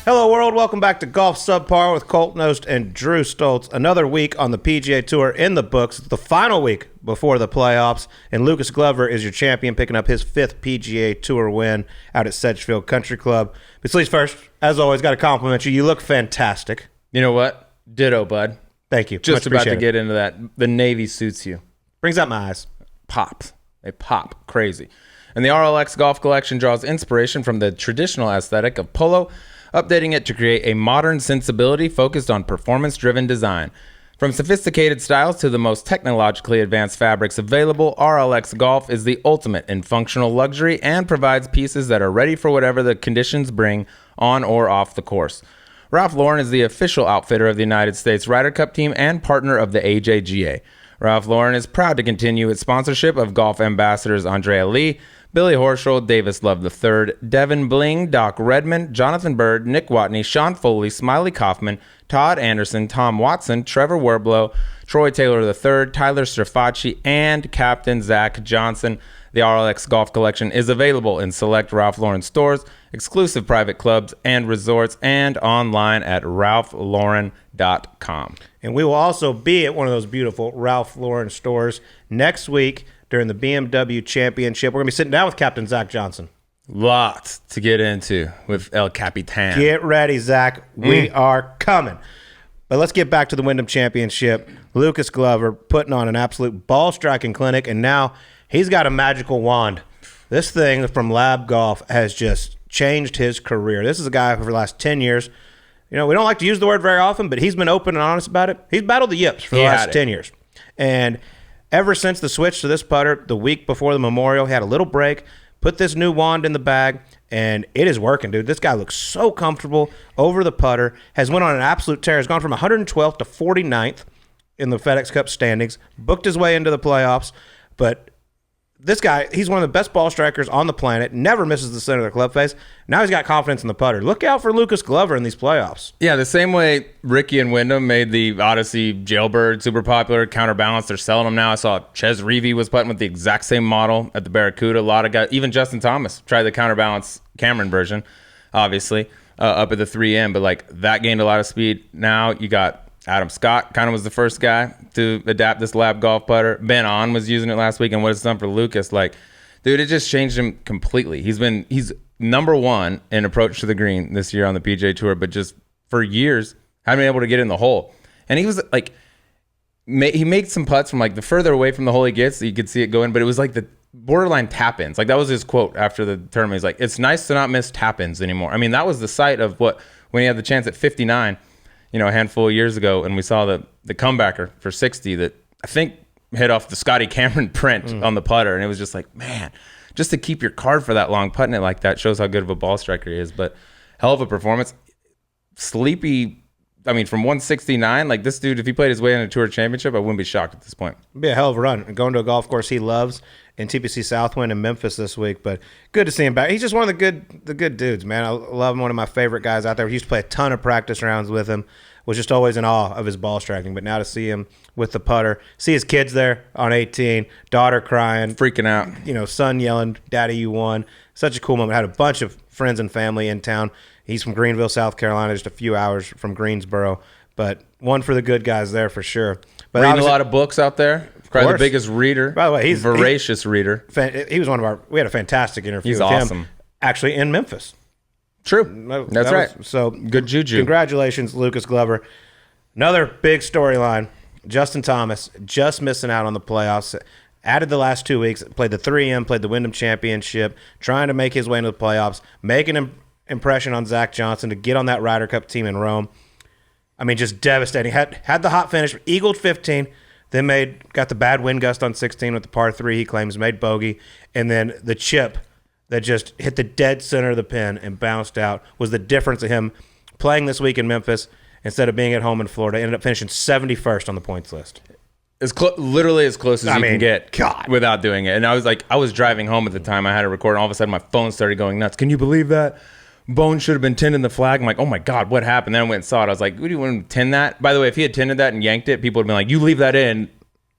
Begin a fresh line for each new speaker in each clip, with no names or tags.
Hello world, welcome back to Golf Subpar with Colt Knost and Drew Stoltz. Another week on the PGA Tour in the books. It's the final week before the playoffs, and Lucas Glover is your champion, picking up his 5th PGA Tour win out at Sedgefield Country Club. But please first, as always, got to compliment you. You look fantastic.
You know what? Ditto, bud.
Thank you.
Just about to get into that. The navy suits you.
Brings out my eyes.
Pops. They pop crazy. And the RLX Golf collection draws inspiration from the traditional aesthetic of polo, updating it to create a modern sensibility focused on performance-driven design. From sophisticated styles to the most technologically advanced fabrics available, RLX Golf is the ultimate in functional luxury and provides pieces that are ready for whatever the conditions bring on or off the course. Ralph Lauren is the official outfitter of the United States Ryder Cup team and partner of the AJGA. Ralph Lauren is proud to continue its sponsorship of golf ambassadors Andrea Lee, Billy Horschel, Davis Love III, Devin Bling, Doc Redman, Jonathan Bird, Nick Watney, Sean Foley, Smiley Kaufman, Todd Anderson, Tom Watson, Trevor Werblow, Troy Taylor III, Tyler Strafacci, and Captain Zach Johnson. The RLX Golf Collection is available in select Ralph Lauren stores, exclusive private clubs and resorts, and online at ralphlauren.com.
And we will also be at one of those beautiful Ralph Lauren stores next week during the BMW Championship. We're going to be sitting down with Captain Zach Johnson.
Lots to get into with El Capitan.
Get ready, Zach. We are coming. But let's get back to the Wyndham Championship. Lucas Glover putting on an absolute ball-striking clinic, and now he's got a magical wand. This thing from Lab Golf has just changed his career. This is a guy for the last 10 years. You know, we don't like to use the word very often, but he's been open and honest about it. He's battled the yips for the last 10 years. And ever since the switch to this putter the week before the Memorial, he had a little break, put this new wand in the bag, and it is working, dude. This guy looks so comfortable over the putter, has went on an absolute tear, has gone from 112th to 49th in the FedEx Cup standings, booked his way into the playoffs, but this guy, he's one of the best ball strikers on the planet, never misses the center of the club face. Now he's got confidence in the putter. Look out for Lucas Glover in these playoffs.
Yeah, the same way Ricky and Wyndham made the Odyssey Jailbird super popular, counterbalance. They're selling them now. I saw Ches Reavie was putting with the exact same model at the Barracuda. A lot of guys, even Justin Thomas, tried the counterbalance Cameron version, obviously, up at the 3M. But like that gained a lot of speed. Now you got Adam Scott, kind of was the first guy to adapt this Lab Golf putter. Ben On was using it last week, and what it's done for Lucas, like, dude, it just changed him completely. He's number one in approach to the green this year on the PGA Tour, but just for years hadn't been able to get in the hole. And he was like, he made some putts from like the further away from the hole he gets, you could see it go in, but it was like the borderline tap-ins. Like that was his quote after the tournament. He's like, it's nice to not miss tap-ins anymore. I mean, that was the sight of when he had the chance at 59. A handful of years ago, and we saw the comebacker for 60 that I think hit off the Scotty Cameron print on the putter, and it was just like, man, just to keep your card for that long, putting it like that shows how good of a ball striker he is. But hell of a performance. Sleepy, I mean, from 169, like this dude, if he played his way in a Tour Championship, I wouldn't be shocked at this point.
It'd be a hell of a run. Going to a golf course he loves in TPC Southwind in Memphis this week, but good to see him back. He's just one of the good dudes, man. I love him, one of my favorite guys out there. We used to play a ton of practice rounds with him. Was just always in awe of his ball striking, but now to see him with the putter, see his kids there on 18, daughter crying,
freaking out,
son yelling, "Daddy, you won!" Such a cool moment. Had a bunch of friends and family in town. He's from Greenville, South Carolina, just a few hours from Greensboro, but one for the good guys there for sure. But
reading a lot of books out there. Probably the biggest reader.
By the way, he's
voracious reader.
He was one of our. We had a fantastic interview with him, actually in Memphis.
True. That's right.
So
good juju.
Congratulations, Lucas Glover. Another big storyline. Justin Thomas just missing out on the playoffs. Added the last 2 weeks. Played the 3M, played the Wyndham Championship, trying to make his way into the playoffs, making an impression on Zach Johnson to get on that Ryder Cup team in Rome. I mean, just devastating. Had the hot finish, eagled 15, then got the bad wind gust on 16 with the par 3 he claims, made bogey, and then the chip that just hit the dead center of the pin and bounced out was the difference of him playing this week in Memphis instead of being at home in Florida. Ended up finishing 71st on the points list.
Literally as close as you can get without doing it. And I was driving home at the time. I had to record, and all of a sudden my phone started going nuts. Can you believe that? Bone should have been tinning the flag. I'm like, oh my God, what happened? Then I went and saw it. I was like, what do you want to tin that? By the way, if he had tinned that and yanked it, people would have been like, you leave that in.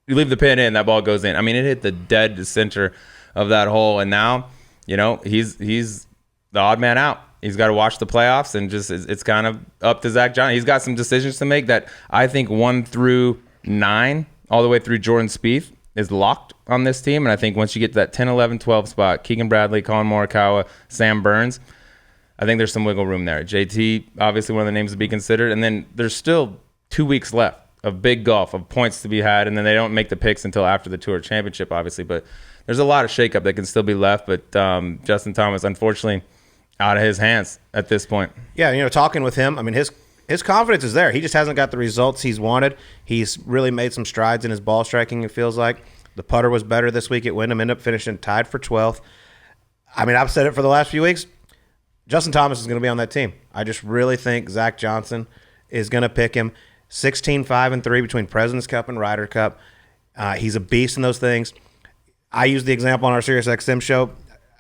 You leave the pin in, that ball goes in. I mean, it hit the dead center of that hole. And now, he's the odd man out. He's got to watch the playoffs, and just it's kind of up to Zach Johnson. He's got some decisions to make that I think 1 through 9, all the way through Jordan Spieth, is locked on this team. And I think once you get to that 10, 11, 12 spot, Keegan Bradley, Colin Morikawa, Sam Burns, I think there's some wiggle room there. JT, obviously one of the names to be considered. And then there's still 2 weeks left of big golf, of points to be had. And then they don't make the picks until after the Tour Championship, obviously. But there's a lot of shakeup that can still be left. But Justin Thomas, unfortunately, out of his hands at this point.
Yeah, talking with him, I mean, his confidence is there. He just hasn't got the results he's wanted. He's really made some strides in his ball striking, it feels like. The putter was better this week at Wyndham, ended up finishing tied for 12th. I mean, I've said it for the last few weeks. Justin Thomas is going to be on that team. I just really think Zach Johnson is going to pick him. 16-5-3 between President's Cup and Ryder Cup. He's a beast in those things. I use the example on our SiriusXM show.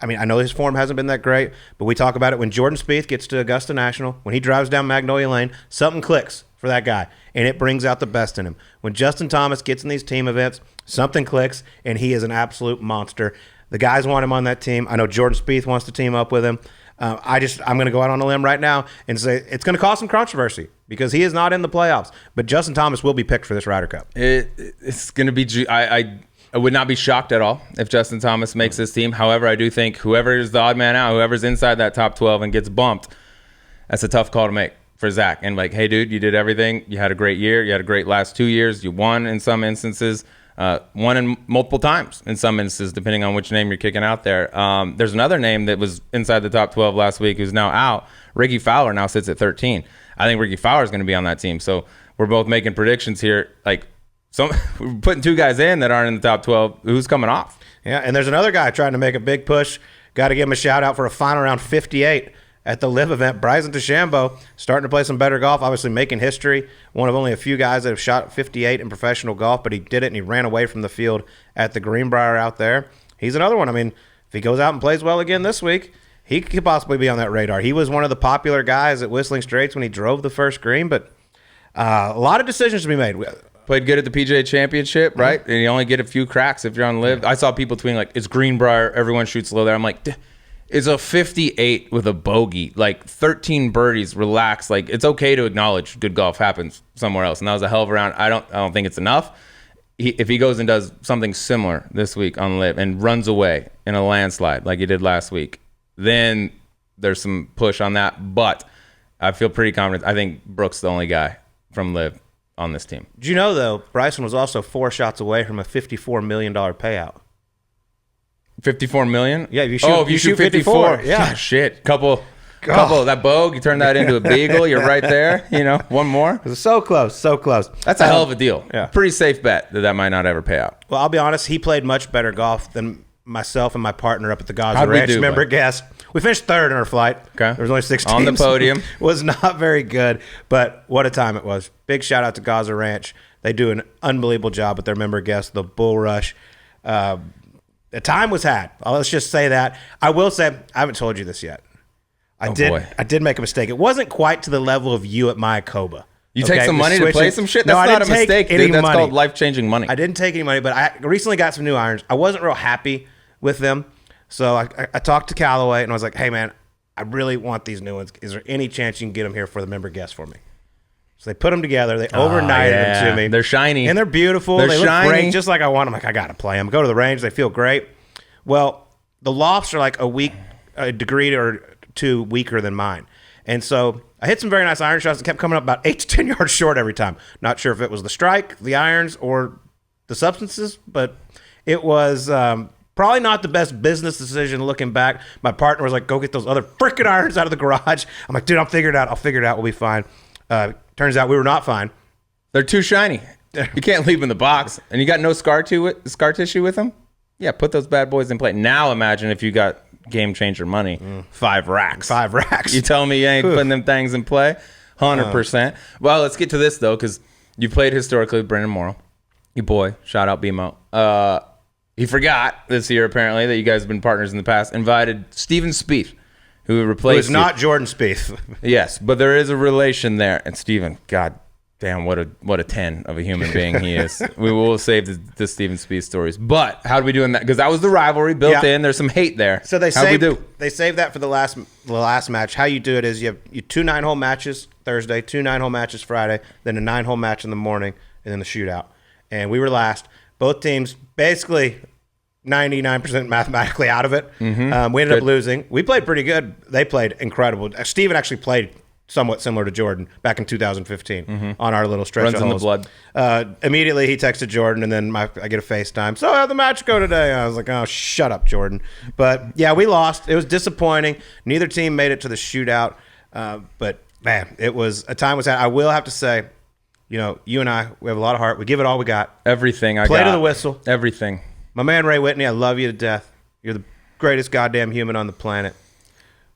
I mean, I know his form hasn't been that great, but we talk about it when Jordan Spieth gets to Augusta National, when he drives down Magnolia Lane, something clicks for that guy, and it brings out the best in him. When Justin Thomas gets in these team events, something clicks, and he is an absolute monster. The guys want him on that team. I know Jordan Spieth wants to team up with him. I'm going to go out on a limb right now and say it's going to cause some controversy because he is not in the playoffs, but Justin Thomas will be picked for this Ryder Cup.
It's going to be I would not be shocked at all if Justin Thomas makes this team. However, I do think whoever is the odd man out, whoever's inside that top 12 and gets bumped, that's a tough call to make for Zach. And like, hey, dude, you did everything. You had a great year. You had a great last 2 years. You won in some instances, won in multiple times in some instances, depending on which name you're kicking out there. There's another name that was inside the top 12 last week who's now out. Ricky Fowler now sits at 13. I think Ricky Fowler is going to be on that team. So we're both making predictions here. Like, we're putting 2 guys in that aren't in the top 12. Who's coming off?
Yeah, and there's another guy trying to make a big push. Got to give him a shout out for a final round 58 at the Live event. Bryson DeChambeau starting to play some better golf, obviously making history. One of only a few guys that have shot 58 in professional golf, but he did it and he ran away from the field at the Greenbrier out there. He's another one. I mean, if he goes out and plays well again this week, he could possibly be on that radar. He was one of the popular guys at Whistling Straits when he drove the first green, but a lot of decisions to be made.
Played good at the PGA Championship, right? And you only get a few cracks if you're on Live. I saw people tweeting like, it's Greenbrier, everyone shoots low there. I'm like, it's a 58 with a bogey, like 13 birdies, relax. Like, it's okay to acknowledge good golf happens somewhere else. And that was a hell of a round. I don't think it's enough. If he goes and does something similar this week on Live and runs away in a landslide like he did last week, then there's some push on that. But I feel pretty confident. I think Brooks the only guy from Live on this team.
Did you know, though, Bryson was also 4 shots away from a $54 million payout?
54 million?
Yeah, if you shoot 54.
Yeah. God, shit. Couple, that bogue, you turn that into a beagle, you're right there. One more.
It was so close, so close.
That's a hell of a deal.
Yeah.
Pretty safe bet that might not ever pay out.
Well, I'll be honest, he played much better golf than myself and my partner up at the Gaza Ranch. Member guest. We finished 3rd in our flight.
Okay.
There was only 6 teams.
On the podium.
Was not very good, but what a time it was. Big shout out to Gaza Ranch. They do an unbelievable job with their member guests, the Bull Rush. The time was had. Let's just say that. I will say, I haven't told you this yet. I did make a mistake. It wasn't quite to the level of you at Mayakoba.
You take some money to play some shit? That's not a mistake, dude. That's called life-changing money.
I didn't take any money, but I recently got some new irons. I wasn't real happy with them. So I talked to Callaway, and I was like, hey, man, I really want these new ones. Is there any chance you can get them here for the member guests for me? So they put them together. They overnighted them to me.
They're shiny.
And they're beautiful. They look great, just like I want them. I'm like, I got to play them. Go to the range. They feel great. Well, the lofts are like a degree or 2 weaker than mine. And so I hit some very nice iron shots and kept coming up about 8 to 10 yards short every time. Not sure if it was the strike, the irons, or the substances, but it was probably not the best business decision looking back. My partner was like, go get those other freaking irons out of the garage. I'm like, dude, I'll figure it out. We'll be fine. Turns out we were not fine.
They're too shiny. You can't leave them in the box. And you got no scar tissue with them? Yeah, put those bad boys in play. Now imagine if you got game changer money. 5 racks.
5 racks.
You tell me you ain't putting them things in play? 100%. Well, let's get to this, though, because you played historically with Brendan Morrow. Your boy. Shout out BMO. He forgot this year, apparently, that you guys have been partners in the past. Invited Steven Spieth, who replaced
not Jordan Spieth.
Yes, but there is a relation there. And Steven, God Damn, what a 10 of a human being he is. We will save the Steven Spieth stories. But how do we do in that? Because that was the rivalry built in. There's some hate there.
So they saved that for the last match. How you do it is you have 2 9-hole matches Thursday, 2 9-hole matches Friday, then a 9-hole match in the morning, and then the shootout. And we were last. Both teams basically 99% mathematically out of it. Mm-hmm. We ended up losing. We played pretty good. They played incredible. Steven actually played somewhat similar to Jordan back in 2015 on our little stretch.
Runs in the blood.
Immediately he texted Jordan, and then I get a FaceTime. So how'd the match go today? I was like, oh, shut up, Jordan. But yeah, we lost. It was disappointing. Neither team made it to the shootout. But man, it was a time was had. I will have to say, you and I, we have a lot of heart. We give it all we got.
Everything I got.
Play to the whistle.
Everything.
My man Ray Whitney, I love you to death. You're the greatest goddamn human on the planet.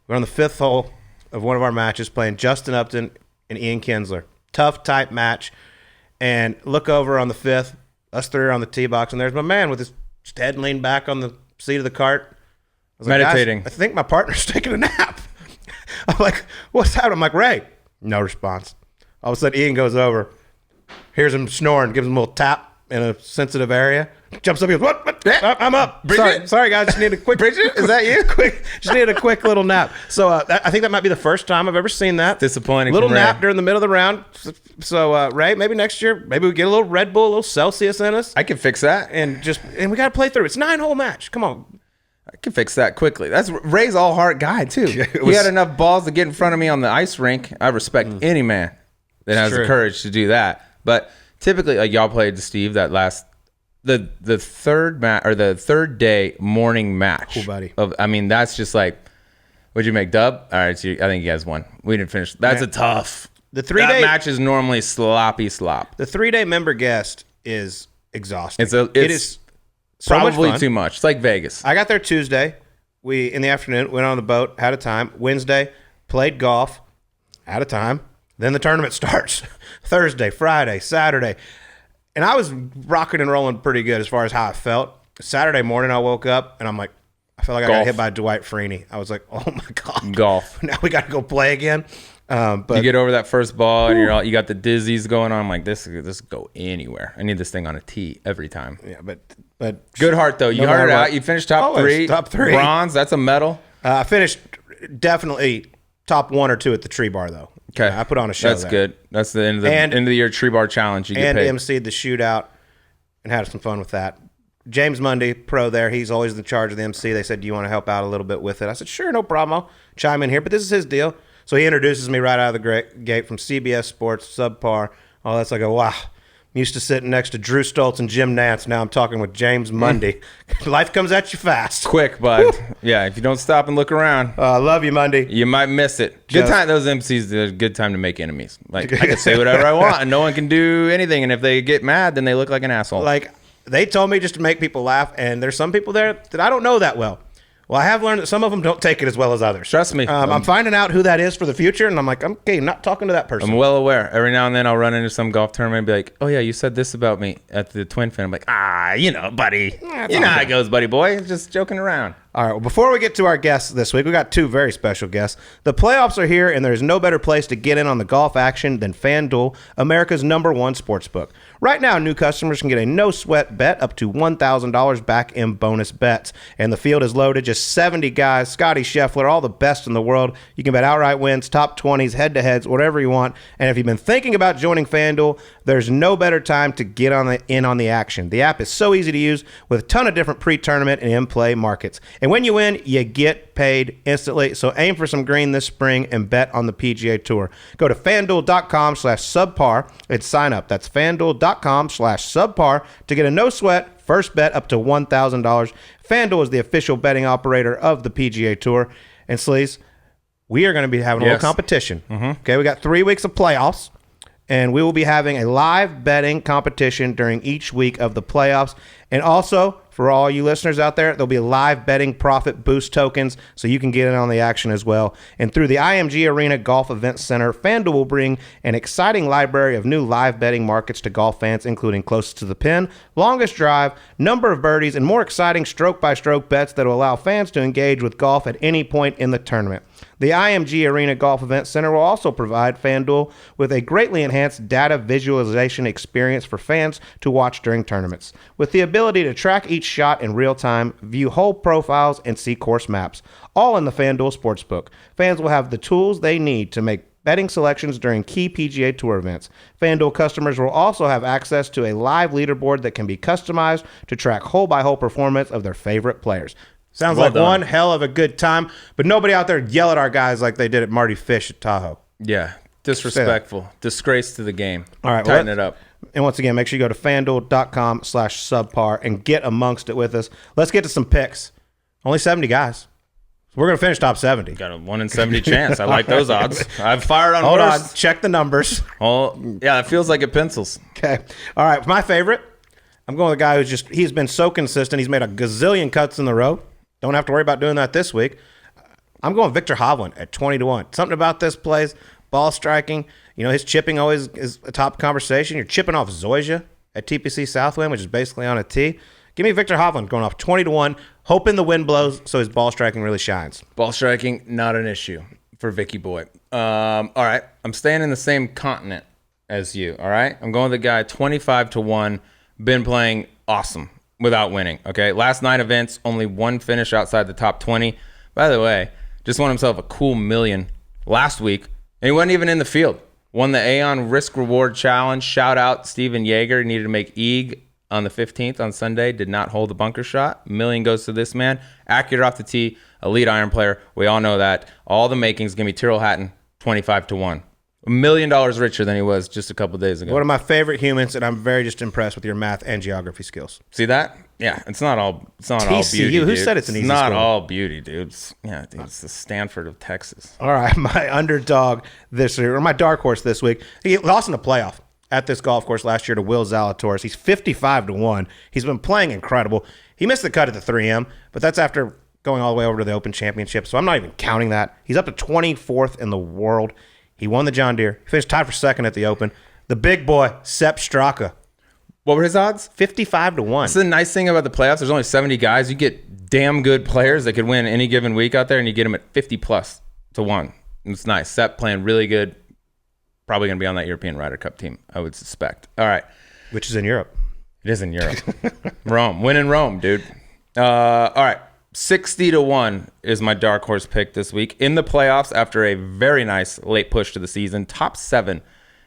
We're on the 5th hole of one of our matches playing Justin Upton and Ian Kinsler. Tough, tight match. And look over on the 5th. Us 3 are on the tee box, and there's my man with his head leaned back on the seat of the cart. I was
meditating.
Like, I think my partner's taking a nap. I'm like, what's that? I'm like, Ray. No response. All of a sudden, Ian goes over, hears him snoring, gives him a little tap in a sensitive area. Jumps up, he goes, what? I'm up. Sorry, guys. Just need a quick.
Bridget, is that you?
Just need a quick little nap. So I think that might be the first time I've ever seen that.
Disappointing.
Little nap during the middle of the round. So Ray, maybe next year, maybe we get a little Red Bull, a little Celsius in us.
I can fix that,
and we got to play through. It's a 9-hole match. Come on.
I can fix that quickly. That's Ray's all heart guy too. He had enough balls to get in front of me on the ice rink. I respect any man that has the courage to do that. But typically, like y'all played Steve that last. The third match or the third day morning match.
Cool, buddy.
That's just like, what'd you make, Dub? All right, so I think you guys won. We didn't finish. That's a tough. That match is normally sloppy slop.
The 3-day member guest is exhausting.
It is so probably too much. It's like Vegas.
I got there Tuesday. We in the afternoon went on the boat, had a time. Wednesday played golf, had a time. Then the tournament starts. Thursday, Friday, Saturday. And I was rocking and rolling pretty good as far as how I felt. Saturday morning, I woke up, and I'm like, I felt like I got hit by Dwight Freeney. I was like, oh, my God.
Golf.
Now we got to go play again. But
you get over that first ball, and you got the dizzies going on. I'm like, this go anywhere. I need this thing on a tee every time.
Yeah, but
good heart, though. You heard it out. You finished top 3.
Top 3.
Bronze. That's a medal.
I finished definitely top 1 or 2 at the tree bar, though.
Okay,
I put on a show.
That's good. That's the end of the year tree bar challenge. You get paid.
And emceed the shootout and had some fun with that. James Mundy, pro there, he's always in charge of the MC. They said, do you want to help out a little bit with it? I said, sure, no problem. I'll chime in here. But this is his deal. So he introduces me right out of the gate from CBS Sports, Subpar, all that. So I go, wow. I'm used to sitting next to Drew Stoltz and Jim Nantz. Now I'm talking with James Mundy. Life comes at you fast.
Quick, bud. Woo. Yeah, if you don't stop and look around.
I love you, Mundy.
You might miss it. Good time. Those MCs are a good time to make enemies. Like, I can say whatever I want, and no one can do anything. And if they get mad, then they look like an asshole.
Like, they told me just to make people laugh, and there's some people there that I don't know that well. Well, I have learned that some of them don't take it as well as others.
Trust me.
I'm finding out who that is for the future, and I'm like, okay, not talking to that person.
I'm well aware. Every now and then I'll run into some golf tournament and be like, oh, yeah, you said this about me at the Twin Fin. I'm like, buddy. You know how it goes, buddy boy. Just joking around.
All right, well, before we get to our guests this week, we got 2 very special guests. The playoffs are here, and there's no better place to get in on the golf action than FanDuel, America's #1 sportsbook. Right now, new customers can get a no-sweat bet up to $1,000 back in bonus bets. And the field is loaded, just 70 guys, Scotty Scheffler, all the best in the world. You can bet outright wins, top 20s, head-to-heads, whatever you want. And if you've been thinking about joining FanDuel, there's no better time to get in on the action. The app is so easy to use with a ton of different pre-tournament and in-play markets. And when you win, you get paid instantly. So aim for some green this spring and bet on the PGA Tour. Go to FanDuel.com/subpar and sign up. That's FanDuel.com/subpar to get a no-sweat first bet up to $1,000. FanDuel is the official betting operator of the PGA Tour. And Sleaze, we are going to be having a little competition. Okay, we got 3 weeks of playoffs, and we will be having a live betting competition during each week of the playoffs. And also, for all you listeners out there, there'll be live betting profit boost tokens, so you can get in on the action as well. And through the IMG Arena Golf Event Center, FanDuel will bring an exciting library of new live betting markets to golf fans, including closest to the pin, longest drive, number of birdies, and more exciting stroke-by-stroke bets that will allow fans to engage with golf at any point in the tournament. The IMG Arena Golf Event Center will also provide FanDuel with a greatly enhanced data visualization experience for fans to watch during tournaments, with the ability to track each shot in real time, view hole profiles, and see course maps, all in the FanDuel Sportsbook. Fans will have the tools they need to make betting selections during key PGA Tour events. FanDuel customers will also have access to a live leaderboard that can be customized to track hole-by-hole performance of their favorite players. Sounds like one hell of a good time, but nobody out there yell at our guys like they did at Marty Fish at Tahoe.
Yeah, disrespectful. Disgrace to the game.
All right,
tighten it up.
And once again, make sure you go to FanDuel.com/subpar and get amongst it with us. Let's get to some picks. Only 70 guys. We're going to finish top 70.
Got a 1 in 70 chance. I like those odds. I've fired on
Hold
worse.
on. Check the numbers.
Oh, yeah, it feels like it pencils.
Okay. All right. My favorite, I'm going with the guy he's been so consistent. He's made a gazillion cuts in the row. Don't have to worry about doing that this week. I'm going Victor Hovland at 20-1. Something about this place, ball striking. His chipping always is a top conversation. You're chipping off Zoysia at TPC Southwind, which is basically on a tee. Give me Victor Hovland going off 20-1, hoping the wind blows so his ball striking really shines.
Ball striking, not an issue for Vicky Boy. All right, I'm staying in the same continent as you, all right? I'm going with the guy 25-1, been playing awesome without winning, okay? Last 9 events, only 1 finish outside the top 20. By the way, just won himself a cool $1 million last week, and he wasn't even in the field. Won the Aon Risk Reward Challenge. Shout out Steven Yeager. Needed to make Eag on the 15th on Sunday. Did not hold the bunker shot. $1 million goes to this man. Accurate off the tee. Elite iron player. We all know that. All the makings. Give me Tyrrell Hatton 25-1. $1 million richer than he was just a couple days ago.
One of my favorite humans, and I'm very just impressed with your math and geography skills.
See that? Yeah, it's not all
TCU,
beauty.
Who
dude.
said it's an easy
It's not
school?
all beauty, dude. It's the Stanford of Texas.
All right, my underdog this year, or my dark horse this week, he lost in the playoff at this golf course last year to Will Zalatoris. He's 55-1. He's been playing incredible. He missed the cut at the 3M, but that's after going all the way over to the Open Championship, so I'm not even counting that. He's up to 24th in the world. He won the John Deere. He finished tied for second at the Open. The big boy, Sepp Straka.
What were his odds?
55-1.
That's the nice thing about the playoffs. There's only 70 guys. You get damn good players that could win any given week out there, and you get them at 50+1. It's nice. Sepp playing really good. Probably going to be on that European Ryder Cup team, I would suspect. All right.
Which is in Europe.
It is in Europe. Rome. Win in Rome, dude. All right. 60-1 is my dark horse pick this week. In the playoffs, after a very nice late push to the season, top 7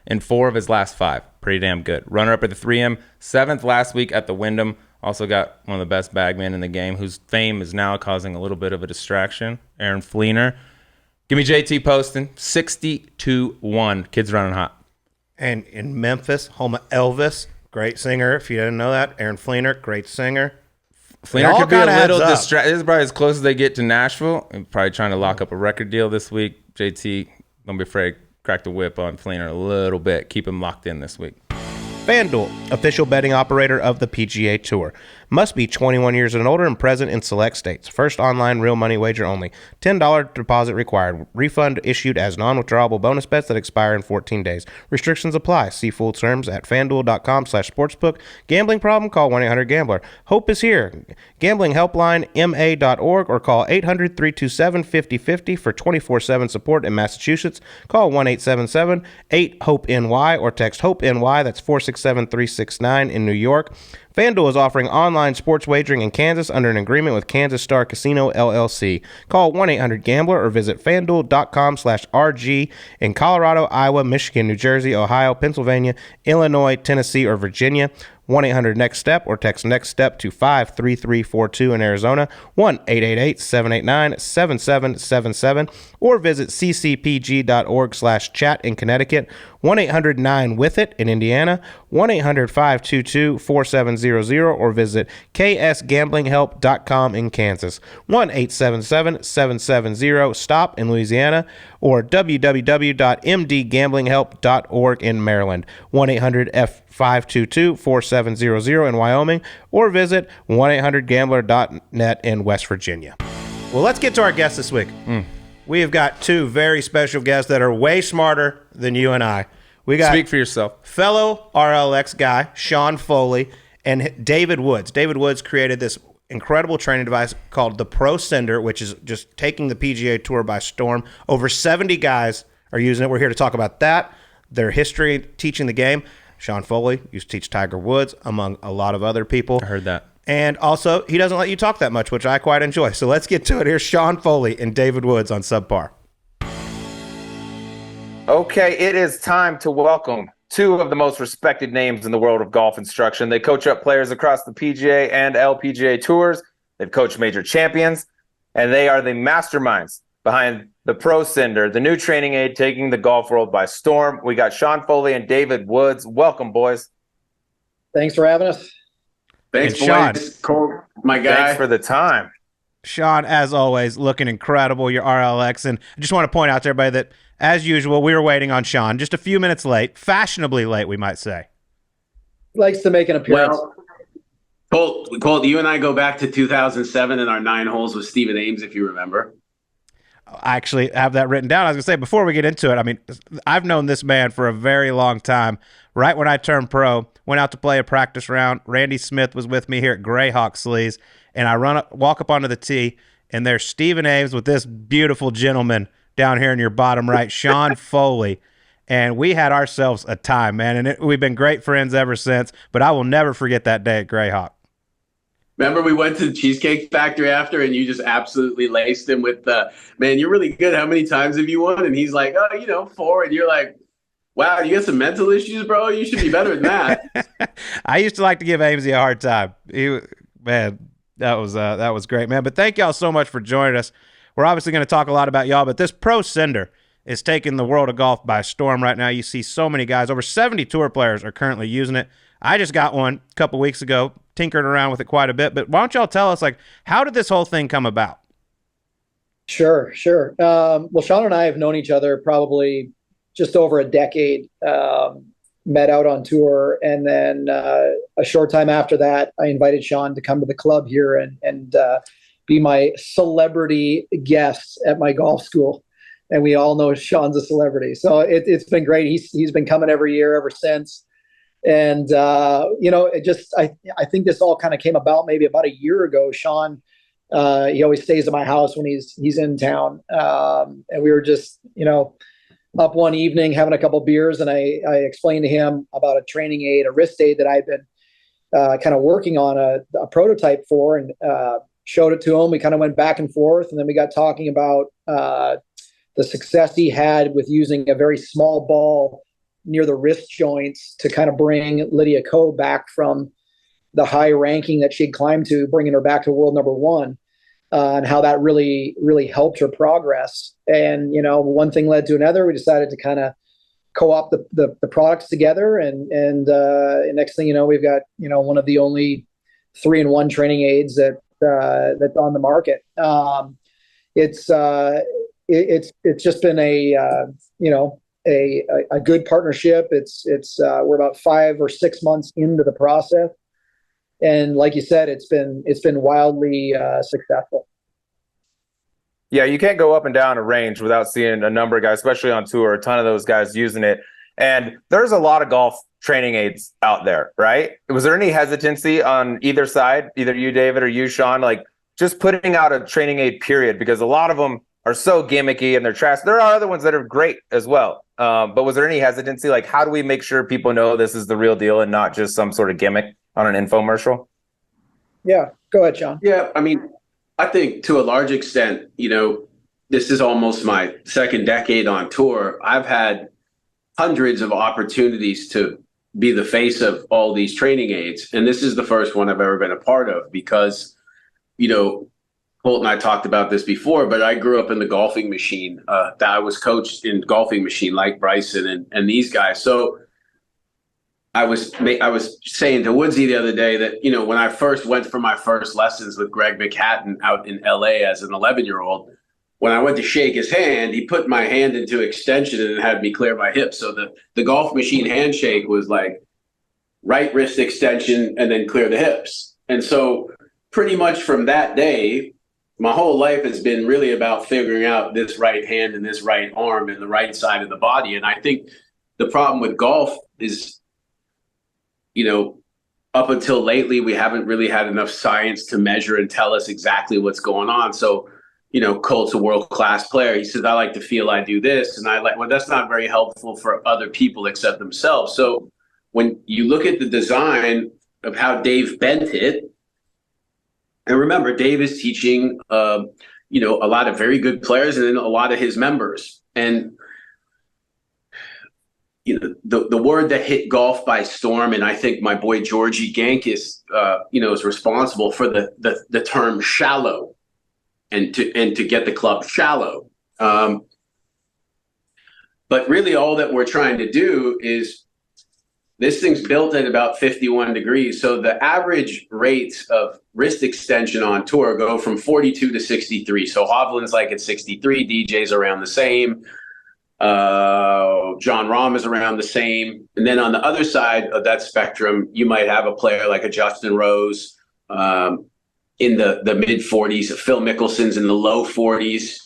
in 4 of his last 5. Pretty damn good. Runner-up at the 3M. 7th last week at the Wyndham. Also got one of the best bagmen in the game, whose fame is now causing a little bit of a distraction. Aaron Fleener. Give me JT Poston. 60-1. Kid's running hot.
And in Memphis, home of Elvis, great singer. If you didn't know that, Aaron Fleener, great singer.
Fleener could be a little distracted. This is probably as close as they get to Nashville. I'm probably trying to lock up a record deal this week. JT, don't be afraid. Crack the whip on Fleener a little bit. Keep him locked in this week.
FanDuel, official betting operator of the PGA Tour. Must be 21 years and older and present in select states. First online real money wager only. $10 deposit required. Refund issued as non-withdrawable bonus bets that expire in 14 days. Restrictions apply. See full terms at FanDuel.com/sportsbook. Gambling problem? Call 1-800-GAMBLER. Hope is here. Gambling helpline ma.org or call 800-327-5050 for 24/7 support in Massachusetts. Call 1-877-8-HOPE-NY or text HOPE-NY. That's 467-369 in New York. FanDuel is offering online sports wagering in Kansas under an agreement with Kansas Star Casino, LLC. Call 1-800-GAMBLER or visit FanDuel.com/RG in Colorado, Iowa, Michigan, New Jersey, Ohio, Pennsylvania, Illinois, Tennessee, or Virginia. 1-800-NEXT-STEP or text NEXT STEP to 53342 in Arizona, 1-888-789-7777, or visit ccpg.org/chat in Connecticut, 1-800-9-WITH-IT in Indiana, 1-800-522-4700, or visit ksgamblinghelp.com in Kansas, 1-877-770-STOP in Louisiana, or www.mdgamblinghelp.org in Maryland, 1-800-522-4700 in Wyoming, or visit 1-800-GAMBLER.net in West Virginia. Well, let's get to our guests this week. We have got 2 very special guests that are way smarter than you and I. We got
Speak for yourself.
Fellow RLX guy, Sean Foley, and David Woods. David Woods created this incredible training device called the ProSENDR, which is just taking the PGA Tour by storm. Over 70 guys are using it. We're here to talk about that, their history teaching the game. Sean Foley used to teach Tiger Woods, among a lot of other people.
I heard that.
And also, he doesn't let you talk that much, which I quite enjoy. So let's get to it. Here's Sean Foley and David Woods on Subpar.
Okay, it is time to welcome two of the most respected names in the world of golf instruction. They coach up players across the PGA and LPGA tours. They've coached major champions, and they are the masterminds behind the ProSENDR, the new training aid taking the golf world by storm. We got Sean Foley and David Woods. Welcome, boys.
Thanks for having us.
Thanks,
Sean,
boys. Colt, my guy.
Thanks for the time.
Sean, as always, looking incredible, your RLX. And I just want to point out to everybody that, as usual, we were waiting on Sean just a few minutes late, fashionably late, we might say.
Likes to make an appearance.
Well, Colt, you and I go back to 2007 in our 9 holes with Stephen Ames, if you remember.
I actually have that written down. I was going to say, before we get into it, I mean, I've known this man for a very long time. Right when I turned pro, went out to play a practice round. Randy Smith was with me here at Greyhawk Sleaze, and I walk up onto the tee, and there's Stephen Ames with this beautiful gentleman down here in your bottom right, Sean Foley. And we had ourselves a time, man, and we've been great friends ever since, but I will never forget that day at Greyhawk.
Remember we went to the Cheesecake Factory after, and you just absolutely laced him with man, you're really good. How many times have you won? And he's like, 4. And you're like, wow, you got some mental issues, bro? You should be better than that.
I used to like to give Amesy a hard time. Man, that was great, man. But thank y'all so much for joining us. We're obviously going to talk a lot about y'all, but this ProSENDR is taking the world of golf by storm right now. You see so many guys. Over 70 tour players are currently using it. I just got one a couple weeks ago, tinkered around with it quite a bit. But why don't y'all tell us, how did this whole thing come about?
Sure. Well, Sean and I have known each other probably just over a decade, met out on tour. And then a short time after that, I invited Sean to come to the club here and be my celebrity guest at my golf school. And we all know Sean's a celebrity. So it's been great. He's been coming every year ever since. And, I think this all kind of came about maybe about a year ago. Sean, he always stays at my house when he's in town. And we were just, up one evening having a couple beers, and I explained to him about a training aid, a wrist aid that I've been kind of working on a prototype for, and showed it to him. We kind of went back and forth, and then we got talking about the success he had with using a very small ball near the wrist joints to kind of bring Lydia Ko back from the high ranking that she'd climbed to, bringing her back to world number 1, and how that really, really helped her progress. And, one thing led to another. We decided to kind of co-op the products together. And next thing you know, we've got, one of the only 3-in-1 training aids that's on the market. It's just been a good partnership. We're about 5 or 6 months into the process. And like you said, it's been wildly successful.
Yeah, you can't go up and down a range without seeing a number of guys, especially on tour, a ton of those guys using it. And there's a lot of golf training aids out there, right? Was there any hesitancy on either side, either you, David, or you, Sean, just putting out a training aid period? Because a lot of them are so gimmicky and they're trash. There are other ones that are great as well. But was there any hesitancy? How do we make sure people know this is the real deal and not just some sort of gimmick on an infomercial?
Yeah, go ahead, Sean.
Yeah, I think to a large extent, this is almost my second decade on tour. I've had hundreds of opportunities to be the face of all these training aids. And this is the first one I've ever been a part of because, Colt and I talked about this before, but I grew up in the golfing machine. That I was coached in golfing machine like Bryson and these guys. So I was saying to Woodsy the other day that, when I first went for my first lessons with Greg McHatton out in LA as an 11-year-old, when I went to shake his hand, he put my hand into extension and had me clear my hips. So the golf machine handshake was like right wrist extension and then clear the hips. And so pretty much from that day, my whole life has been really about figuring out this right hand and this right arm and the right side of the body. And I think the problem with golf is, up until lately, we haven't really had enough science to measure and tell us exactly what's going on. So, Colt's a world-class player. He says, I like to feel I do this. And well, that's not very helpful for other people except themselves. So when you look at the design of how Dave bent it, and remember, Dave is teaching, a lot of very good players and then a lot of his members. And, the word that hit golf by storm, and I think my boy Georgie Gankis, is responsible for the term shallow, and to get the club shallow. But really, all that we're trying to do is, this thing's built at about 51 degrees. So the average rates of wrist extension on tour go from 42 to 63. So Hovland's like at 63, DJ's around the same. John Rahm is around the same. And then on the other side of that spectrum, you might have a player like a Justin Rose in the mid 40s. Phil Mickelson's in the low 40s.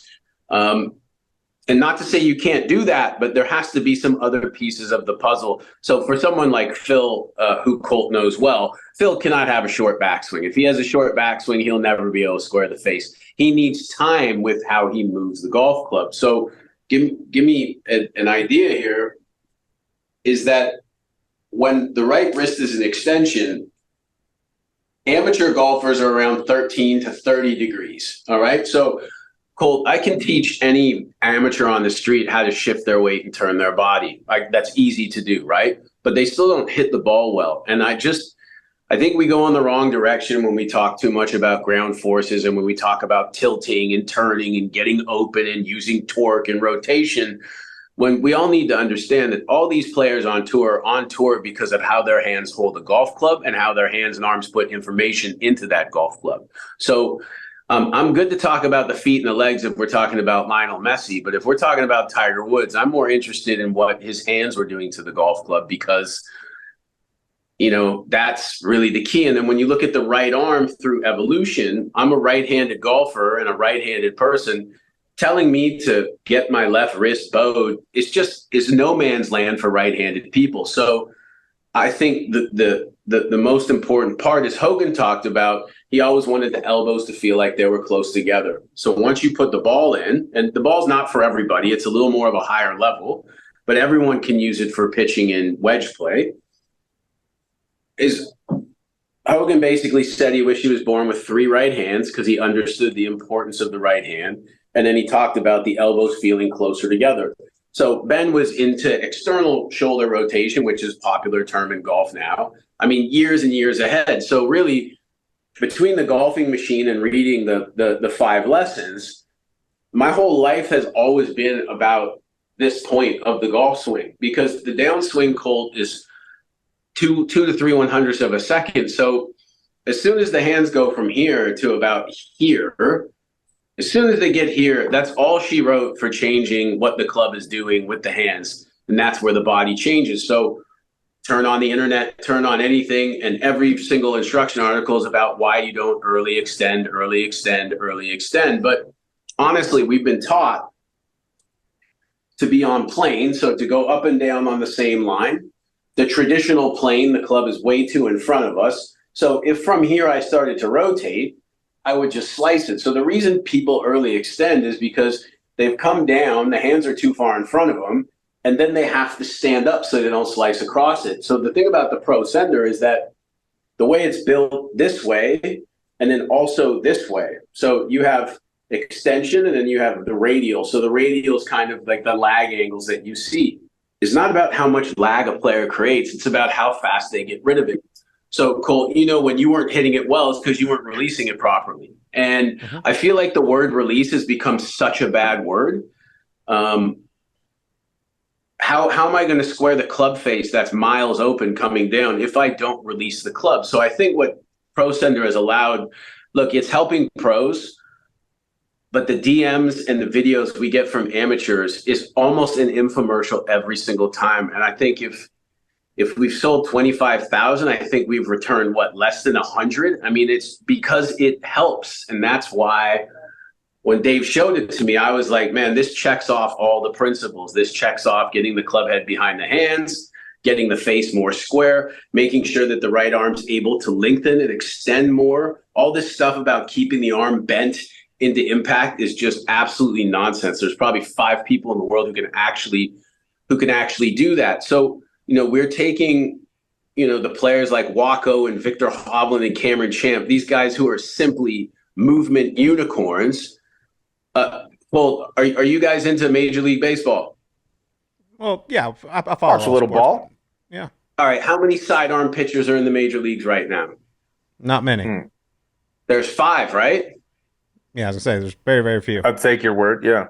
And not to say you can't do that, but there has to be some other pieces of the puzzle. So for someone like Phil, who Colt knows well, Phil cannot have a short backswing. If he has a short backswing, he'll never be able to square the face. He needs time with how he moves the golf club. So give me an idea here, is that when the right wrist is an extension, amateur golfers are around 13 to 30 degrees. All right. So Colt, I can teach any amateur on the street how to shift their weight and turn their body. That's easy to do, right? But they still don't hit the ball well. And I think we go in the wrong direction when we talk too much about ground forces, and when we talk about tilting and turning and getting open and using torque and rotation, when we all need to understand that all these players on tour are on tour because of how their hands hold a golf club and how their hands and arms put information into that golf club. So I'm good to talk about the feet and the legs if we're talking about Lionel Messi, but if we're talking about Tiger Woods, I'm more interested in what his hands were doing to the golf club, because, that's really the key. And then when you look at the right arm through evolution, I'm a right-handed golfer and a right-handed person. Telling me to get my left wrist bowed is no man's land for right-handed people. So I think the most important part is Hogan talked about, he always wanted the elbows to feel like they were close together. So once you put the ball in, and the ball's not for everybody, it's a little more of a higher level, but everyone can use it for pitching and wedge play, is Hogan basically said he wished he was born with 3 right hands because he understood the importance of the right hand. And then he talked about the elbows feeling closer together. So Ben was into external shoulder rotation, which is a popular term in golf now. I mean, years and years ahead. So really, between the golfing machine and reading the 5 lessons, my whole life has always been about this point of the golf swing, because the downswing, Colt, is 2 to 3/100ths of a second. So as soon as the hands go from here to about here, as soon as they get here, that's all she wrote for changing what the club is doing with the hands. And that's where the body changes. So turn on the internet, turn on anything, and every single instruction article is about why you don't early extend, early extend, early extend. But honestly, we've been taught to be on plane, so to go up and down on the same line. The traditional plane, the club is way too in front of us. So if from here I started to rotate, I would just slice it. So the reason people early extend is because they've come down, the hands are too far in front of them, and then they have to stand up so they don't slice across it. So the thing about the ProSENDR is that the way it's built this way, and then also this way. So you have extension, and then you have the radial. So the radial is kind of like the lag angles that you see. It's not about how much lag a player creates. It's about how fast they get rid of it. So, Colt, when you weren't hitting it well, it's because you weren't releasing it properly. And I feel like the word release has become such a bad word. How am I going to square the club face that's miles open coming down if I don't release the club? So I think what ProSENDR has allowed, look, it's helping pros, but the DMs and the videos we get from amateurs is almost an infomercial every single time. And I think if we've sold 25,000, I think we've returned less than 100. I mean, it's because it helps. And that's why when Dave showed it to me, I was like, man, this checks off all the principles. This checks off getting the club head behind the hands, getting the face more square, making sure that the right arm's able to lengthen and extend more. All this stuff about keeping the arm bent into impact is just absolutely nonsense. There's probably 5 people in the world who can actually do that. So, we're taking, the players like Waco and Victor Hovland and Cameron Champ, these guys who are simply movement unicorns. Well, are you guys into Major League Baseball?
Well, yeah, I follow
Watch a little
sports.
ball.
Yeah.
All right. How many sidearm pitchers are in the major leagues right now?
Not many.
There's 5, right?
Yeah, as I say, there's very, very few.
I'd take your word. Yeah.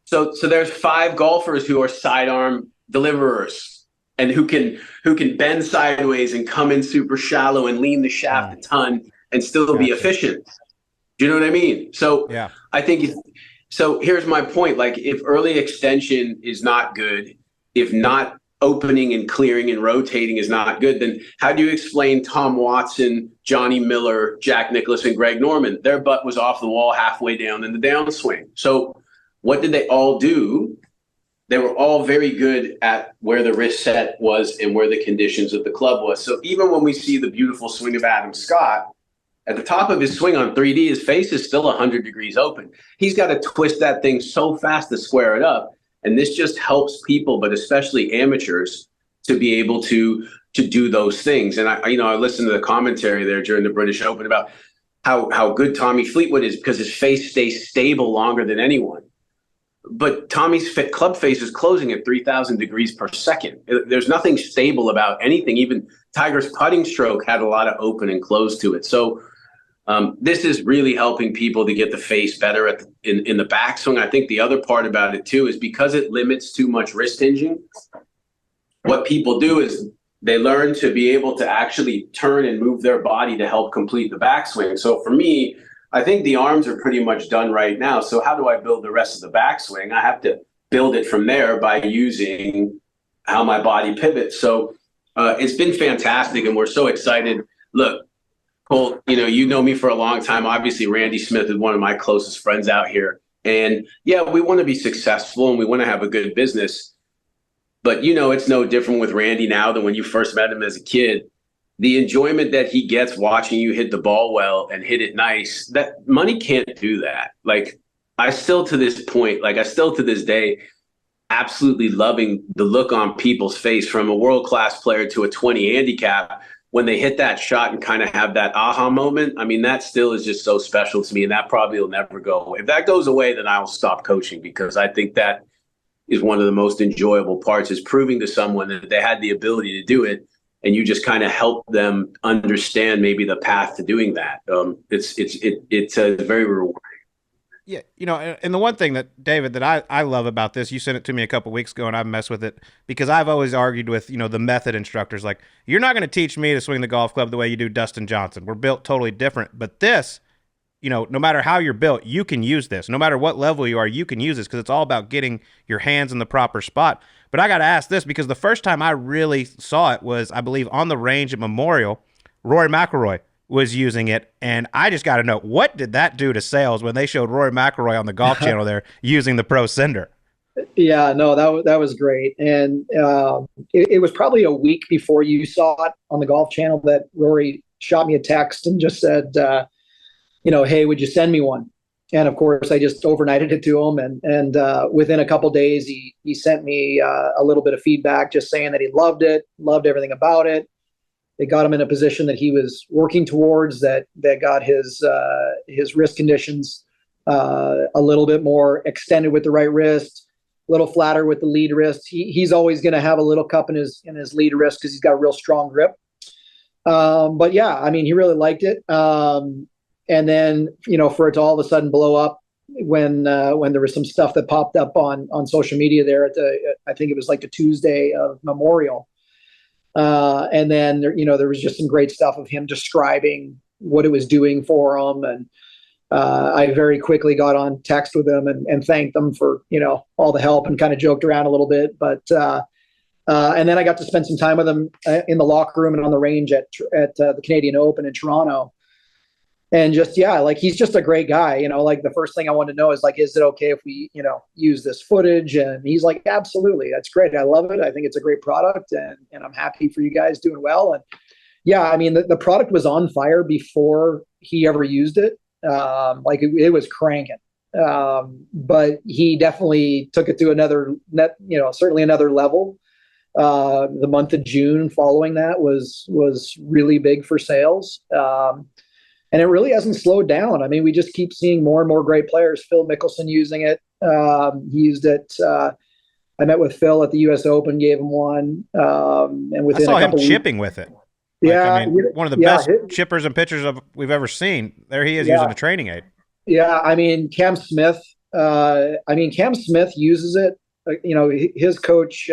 So there's 5 golfers who are sidearm deliverers and who can bend sideways and come in super shallow and lean the shaft a ton and still be efficient. Do you know what I mean? So
yeah.
I think so here's my point. Like, if early extension is not good, if not opening and clearing and rotating is not good, then how do you explain Tom Watson, Johnny Miller, Jack Nicklaus, and Greg Norman? Their butt was off the wall halfway down in the downswing. So what did they all do? They were all very good at where the wrist set was and where the conditions of the club was. So even when we see the beautiful swing of Adam Scott, at the top of his swing on 3D, his face is still 100 degrees open. He's got to twist that thing so fast to square it up. And this just helps people, but especially amateurs, to be able to do those things. And I listened to the commentary there during the British Open about how good Tommy Fleetwood is because his face stays stable longer than anyone. But Tommy's club face is closing at 3,000 degrees per second. There's nothing stable about anything. Even Tiger's putting stroke had a lot of open and close to it. So this is really helping people to get the face better in the backswing. I think the other part about it too is because it limits too much wrist hinging. What people do is they learn to be able to actually turn and move their body to help complete the backswing. So for me, I think the arms are pretty much done right now. So how do I build the rest of the backswing? I have to build it from there by using how my body pivots. So it's been fantastic, and we're so excited. Look, Colt, you know me for a long time. Obviously, Randy Smith is one of my closest friends out here. And yeah, we want to be successful and we want to have a good business. But it's no different with Randy now than when you first met him as a kid. The enjoyment that he gets watching you hit the ball well and hit it nice, that money can't do that. Like, I still to this day, absolutely loving the look on people's face from a world-class player to a 20 handicap when they hit that shot and kind of have that aha moment. I mean, that still is just so special to me, and that probably will never go away. If that goes away, then I'll stop coaching, because I think that is one of the most enjoyable parts, is proving to someone that they had the ability to do it, and you just kind of help them understand maybe the path to doing that. It's very rewarding.
Yeah, and the one thing that, David, that I love about this, you sent it to me a couple weeks ago, and I've messed with it because I've always argued with, the method instructors, like, you're not going to teach me to swing the golf club the way you do Dustin Johnson. We're built totally different. But this, no matter how you're built, you can use this. No matter what level you are, you can use this, because it's all about getting your hands in the proper spot. But I got to ask this, because the first time I really saw it was, I believe, on the range at Memorial. Rory McIlroy was using it, and I just got to know, what did that do to sales when they showed Rory McIlroy on the Golf Channel there using the ProSENDR?
Yeah, no, that was great. And it was probably a week before you saw it on the Golf Channel that Rory shot me a text and just said, hey, would you send me one? And of course, I just overnighted it to him. And within a couple of days, he sent me a little bit of feedback, just saying that he loved it, loved everything about it. It got him in a position that he was working towards, that got his wrist conditions a little bit more extended with the right wrist, a little flatter with the lead wrist. He's always going to have a little cup in his lead wrist because he's got a real strong grip. But yeah, I mean, he really liked it. And then, for it to all of a sudden blow up when there was some stuff that popped up on social media there I think it was like the Tuesday of Memorial. And then there was just some great stuff of him describing what it was doing for him. And I very quickly got on text with him and thanked them for, all the help, and kind of joked around a little bit. But and then I got to spend some time with him in the locker room and on the range at the Canadian Open in Toronto. And just, yeah, like he's just a great guy, like the first thing I want to know is like, is it okay if we, use this footage? And he's like, absolutely. That's great. I love it. I think it's a great product and I'm happy for you guys doing well. And yeah, I mean, the product was on fire before he ever used it. Like it was cranking. But he definitely took it to another certainly another level. The month of June following that was really big for sales. And it really hasn't slowed down. I mean, we just keep seeing more and more great players. Phil Mickelson using it. He used it. I met with Phil at the U.S. Open, gave him one. And within
I saw
a couple
him chipping with it.
Yeah,
I mean, one of the best chippers and pitchers we've ever seen. There he is using a training aid.
Yeah, I mean, Cam Smith. Cam Smith uses it. His coach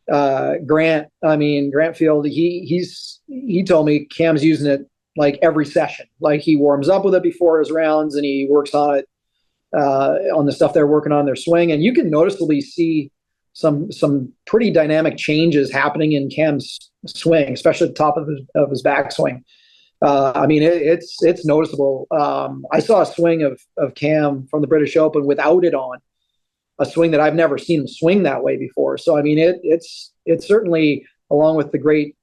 Grant. Grant Field. He told me Cam's using it like every session. Like he warms up with it before his rounds, and he works on it on the stuff they're working on their swing. And you can noticeably see some pretty dynamic changes happening in Cam's swing, especially at the top of his backswing. It's noticeable. I saw a swing of Cam from the British Open without it on, a swing that I've never seen him swing that way before. So, I mean, it's certainly, along with the great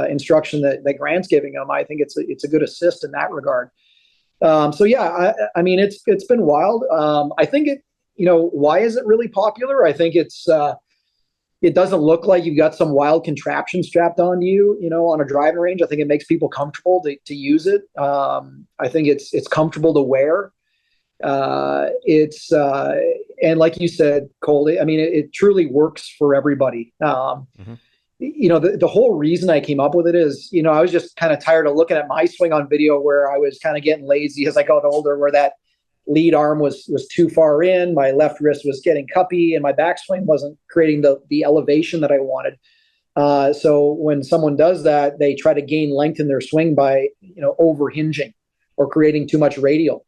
instruction that Grant's giving him, I think it's a good assist in that regard. It's been wild. I think why is it really popular? I think it doesn't look like you've got some wild contraption strapped onto you, on a driving range. I think it makes people comfortable to use it. I think it's comfortable to wear. And like you said, Cole, I mean, it truly works for everybody. The whole reason I came up with it is, I was just kind of tired of looking at my swing on video where I was kind of getting lazy as I got older, where that lead arm was too far in, my left wrist was getting cuppy, and my backswing wasn't creating the elevation that I wanted. So when someone does that, they try to gain length in their swing by, over hinging or creating too much radial.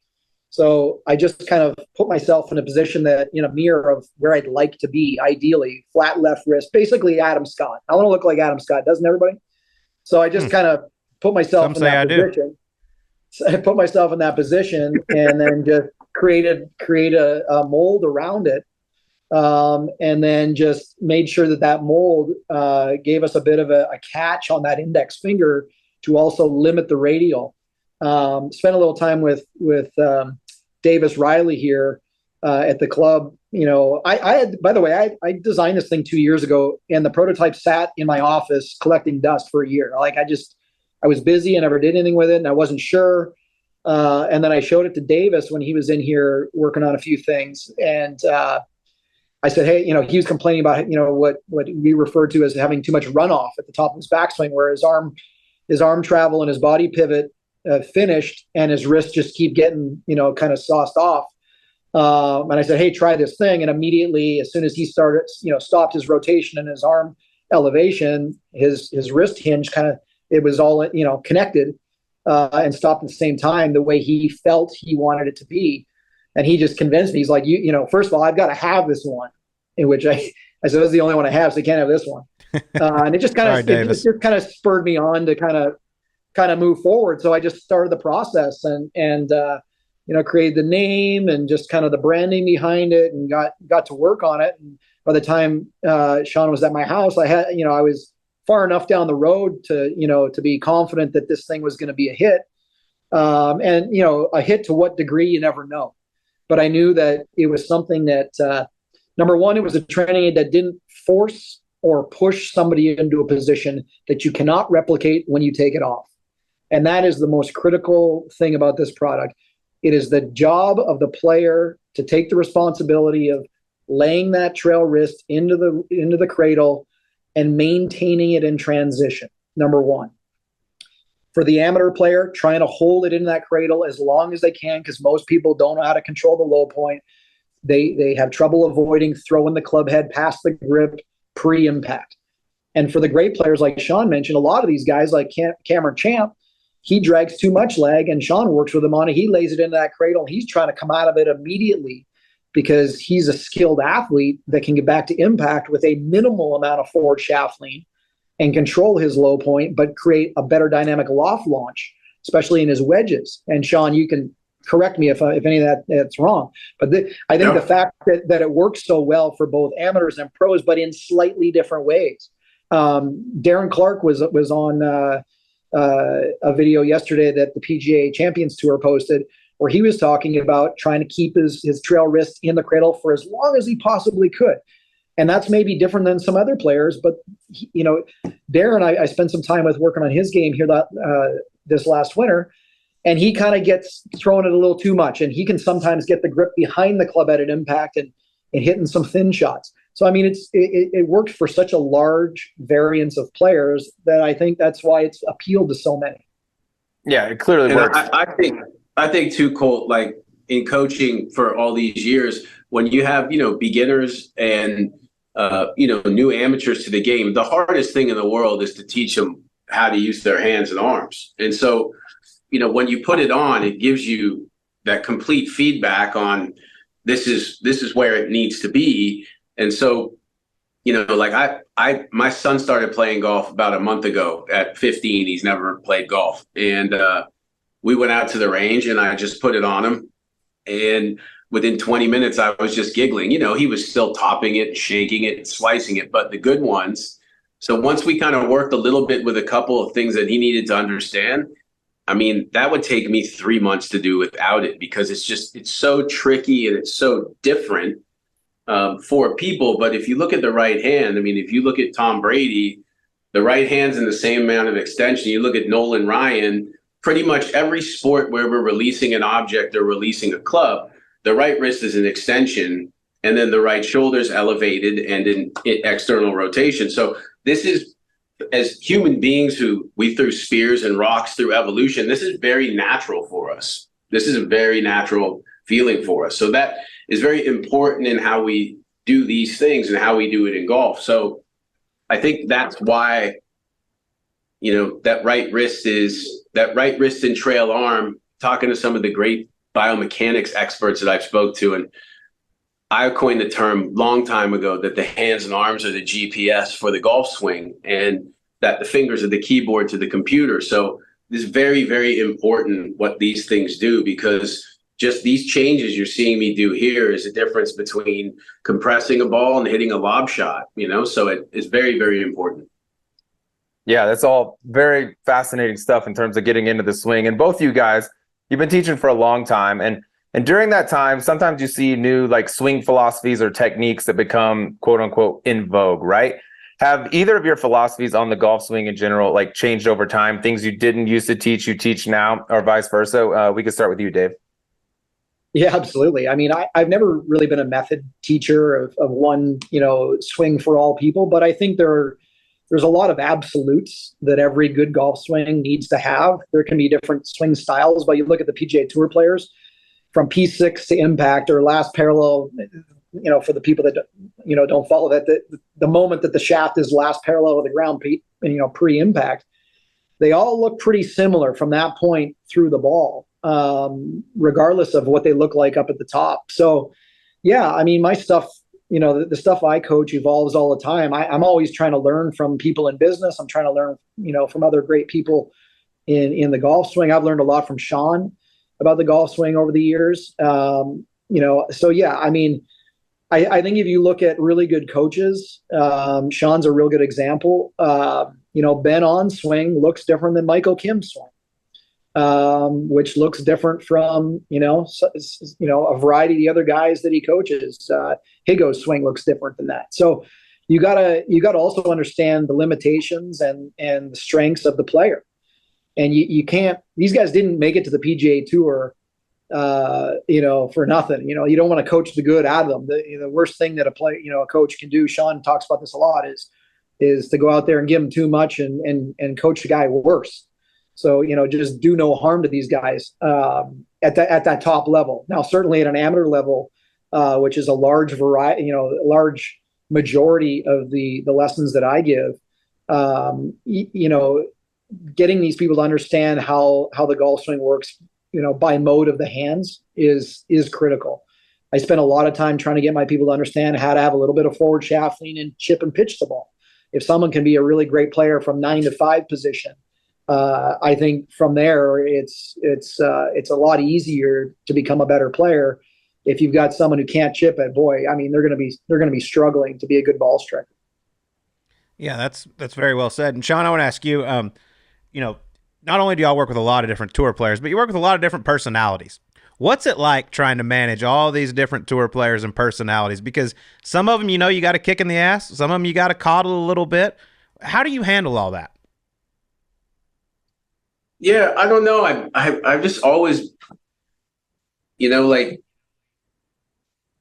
So I just kind of put myself in a position that, in a mirror of where I'd like to be, ideally, flat left wrist, basically Adam Scott. I want to look like Adam Scott, doesn't everybody? So I just kind of put myself in that position. So I put myself in that position and then just create a mold around it. And then just made sure that mold gave us a bit of a catch on that index finger to also limit the radial. Spent a little time with Davis Riley here at the club. I designed this thing 2 years ago, and the prototype sat in my office collecting dust for a year. I was busy and never did anything with it, and I wasn't sure. And then I showed it to Davis when he was in here working on a few things. And I said, hey, he was complaining about, what we refer to as having too much runoff at the top of his backswing, where his arm travel and his body pivot finished, and his wrists just keep getting, kind of sauced off. And I said, hey, try this thing. And immediately, as soon as he started, stopped his rotation and his arm elevation, his wrist hinge it was all, connected and stopped at the same time, the way he felt he wanted it to be. And he just convinced me. He's like, first of all, I've got to have this one, in which I said, this is the only one I have, so you can't have this one. And it just kind of spurred me on to kind of move forward. So I just started the process and created the name and just kind of the branding behind it, and got to work on it. And by the time Sean was at my house, I was far enough down the road to be confident that this thing was going to be a hit. And a hit to what degree, you never know. But I knew that it was something that, number one, it was a training aid that didn't force or push somebody into a position that you cannot replicate when you take it off. And that is the most critical thing about this product. It is the job of the player to take the responsibility of laying that trail wrist into the cradle and maintaining it in transition, number one. For the amateur player, trying to hold it in that cradle as long as they can, because most people don't know how to control the low point. They have trouble avoiding throwing the club head past the grip pre-impact. And for the great players like Sean mentioned, a lot of these guys like Cameron Champ, he drags too much leg, and Sean works with him on it. He lays it into that cradle. He's trying to come out of it immediately because he's a skilled athlete that can get back to impact with a minimal amount of forward shaft lean and control his low point, but create a better dynamic loft launch especially in his wedges. And Sean, you can correct me if any of that's wrong. But I think the fact that it works so well for both amateurs and pros, but in slightly different ways. Darren Clark was on a video yesterday that the PGA Champions Tour posted, where he was talking about trying to keep his trail wrist in the cradle for as long as he possibly could. And that's maybe different than some other players, but Darren, I spent some time with working on his game here this last winter, and he kind of gets throwing it a little too much, and he can sometimes get the grip behind the club head at impact and hitting some thin shots. So I mean, it worked for such a large variance of players that I think that's why it's appealed to so many.
Yeah, it clearly works.
I think too, Colt, like in coaching for all these years, when you have, beginners and, new amateurs to the game, the hardest thing in the world is to teach them how to use their hands and arms. And so, when you put it on, it gives you that complete feedback on this is where it needs to be. And so, like my son started playing golf about a month ago at 15. He's never played golf. And we went out to the range and I just put it on him. And within 20 minutes, I was just giggling. He was still topping it, shaking it, slicing it, but the good ones. So once we kind of worked a little bit with a couple of things that he needed to understand, I mean, that would take me 3 months to do without it, because it's so tricky and it's so different for people. But if you look at the right hand, I mean, if you look at Tom Brady, the right hand's in the same amount of extension. You look at Nolan Ryan, pretty much every sport where we're releasing an object or releasing a club, the right wrist is an extension, and then the right shoulder's elevated and in external rotation. So this is, as human beings who we threw spears and rocks through evolution, this is very natural for us. This is a very natural feeling for us. So that is very important in how we do these things and how we do it in golf. So I think that's why, that right wrist and trail arm, talking to some of the great biomechanics experts that I've spoke to, and I coined the term long time ago that the hands and arms are the GPS for the golf swing, and that the fingers are the keyboard to the computer. So it's very, very important what these things do, because just these changes you're seeing me do here is a difference between compressing a ball and hitting a lob shot, so it is very, very important.
Yeah, that's all very fascinating stuff in terms of getting into the swing. And both you guys, you've been teaching for a long time. And during that time, sometimes you see new swing philosophies or techniques that become quote unquote in vogue, right? Have either of your philosophies on the golf swing in general changed over time? Things you didn't used to teach, you teach now, or vice versa? We could start with you, Dave.
Yeah, absolutely. I mean, I've never really been a method teacher of one, swing for all people, but I think there's a lot of absolutes that every good golf swing needs to have. There can be different swing styles, but you look at the PGA Tour players from P6 to impact or last parallel, for the people that, don't follow that, the moment that the shaft is last parallel with the ground, pre-impact, they all look pretty similar from that point through the ball, regardless of what they look like up at the top. So, yeah, I mean, my stuff, the stuff I coach evolves all the time. I'm always trying to learn from people in business. I'm trying to learn, from other great people in the golf swing. I've learned a lot from Sean about the golf swing over the years. So yeah, I mean, I think if you look at really good coaches, Sean's a real good example. Ben On's swing looks different than Michael Kim's swing. Which looks different from, a variety of the other guys that he coaches. Higo's swing looks different than that. So you gotta also understand the limitations and the strengths of the player. And you can't, these guys didn't make it to the PGA Tour, for nothing. You don't want to coach the good out of them. The worst thing that a coach can do, Sean talks about this a lot, is to go out there and give them too much and coach the guy worse. So, just do no harm to these guys at that top level. Now, certainly at an amateur level, which is a large variety, large majority of the lessons that I give, getting these people to understand how the golf swing works, by mode of the hands is critical. I spend a lot of time trying to get my people to understand how to have a little bit of forward shaft lean and chip and pitch the ball. If someone can be a really great player from 9 to 5 position, I think from there, it's a lot easier to become a better player if you've got someone who can't chip it. Boy, I mean, they're going to be struggling to be a good ball striker.
Yeah, that's very well said. And Sean, I want to ask you, not only do y'all work with a lot of different tour players, but you work with a lot of different personalities. What's it like trying to manage all these different tour players and personalities? Because some of them, you got to kick in the ass. Some of them, you got to coddle a little bit. How do you handle all that?
Yeah, I don't know. I've just always, like,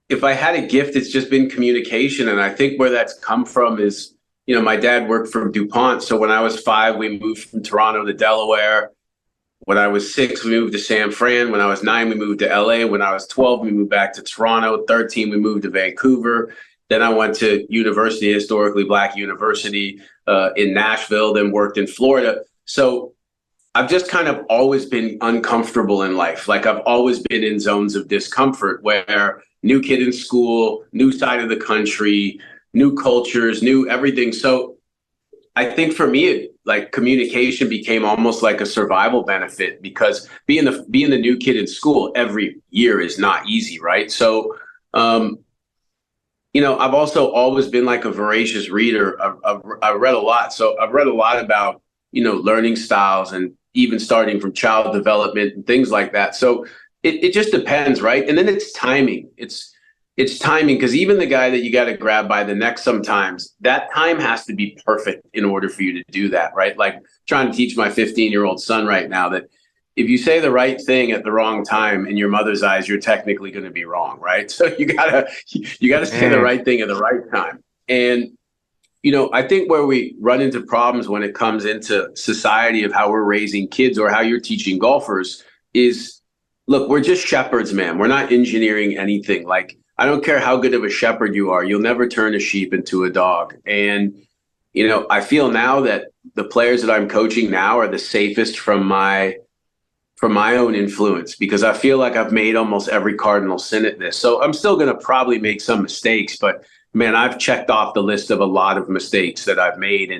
if I had a gift, it's just been communication. And I think where that's come from is, my dad worked for DuPont. So when I was 5, we moved from Toronto to Delaware. When I was 6, we moved to San Fran. When I was 9, we moved to LA. When I was 12, we moved back to Toronto. 13, we moved to Vancouver. Then I went to University, historically Black University in Nashville, then worked in Florida. So I've just kind of always been uncomfortable in life. Like, I've always been in zones of discomfort where new kid in school, new side of the country, new cultures, new everything. So I think for me, communication became almost like a survival benefit, because being the new kid in school every year is not easy, right? So, I've also always been like a voracious reader. I've read a lot. So I've read a lot about, learning styles, and even starting from child development and things like that. So it just depends, right? And then it's timing. It's timing, because even the guy that you got to grab by the neck sometimes, that time has to be perfect in order for you to do that, right? Like, trying to teach my 15-year-old son right now that if you say the right thing at the wrong time, in your mother's eyes, you're technically going to be wrong, right? So you gotta say the right thing at the right time. And I think where we run into problems when it comes into society of how we're raising kids or how you're teaching golfers is, look, we're just shepherds, man. We're not engineering anything. Like, I don't care how good of a shepherd you are, you'll never turn a sheep into a dog. And, I feel now that the players that I'm coaching now are the safest from my own influence, because I feel like I've made almost every cardinal sin at this. So I'm still going to probably make some mistakes, but man, I've checked off the list of a lot of mistakes that I've made.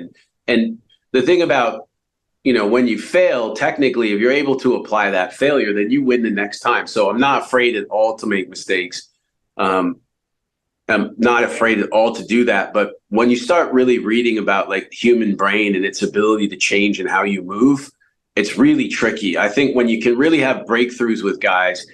And the thing about, when you fail, technically, if you're able to apply that failure, then you win the next time. So I'm not afraid at all to make mistakes. I'm not afraid at all to do that. But when you start really reading about like the human brain and its ability to change and how you move, it's really tricky. I think when you can really have breakthroughs with guys,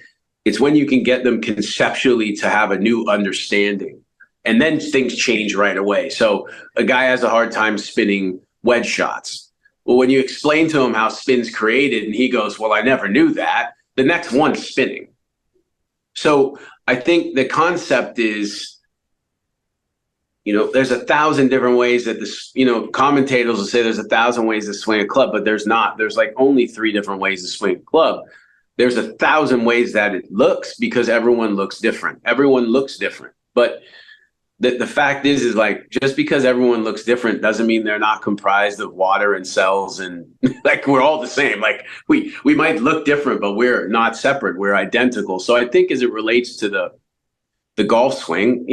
it's when you can get them conceptually to have a new understanding. And then things change right away. So a guy has a hard time spinning wedge shots. Well, when you explain to him how spin's created and he goes, well, I never knew that, the next one's spinning. So I think the concept is, there's 1,000 different ways that this, commentators will say there's 1,000 ways to swing a club, but there's not. There's like only 3 different ways to swing a club. There's 1,000 ways that it looks, because everyone looks different. Everyone looks different. But the fact is like, just because everyone looks different doesn't mean they're not comprised of water and cells, and like, we're all the same. Like, we might look different, but we're not separate. We're identical. So I think as it relates to the golf swing,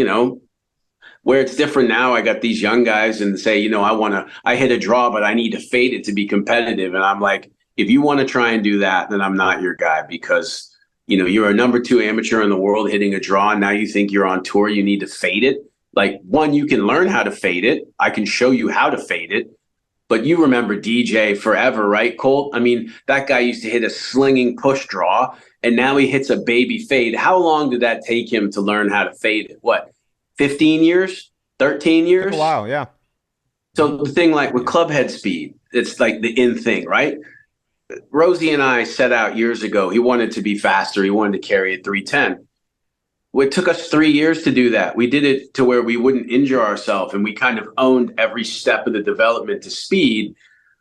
where it's different now, I got these young guys and say, I hit a draw, but I need to fade it to be competitive. And I'm like, if you want to try and do that, then I'm not your guy, because, you're a number 2 amateur in the world hitting a draw. And now you think you're on tour, you need to fade it. Like, one, you can learn how to fade it. I can show you how to fade it. But you remember DJ forever, right, Colt? I mean, that guy used to hit a slinging push draw, and now he hits a baby fade. How long did that take him to learn how to fade it? What, 15 years? 13 years?
Took a while, yeah.
So the thing, like with club head speed, it's like the in thing, right? Rosie and I set out years ago. He wanted to be faster. He wanted to carry a 310. It took us 3 years to do that. We did it to where we wouldn't injure ourselves, and we kind of owned every step of the development to speed.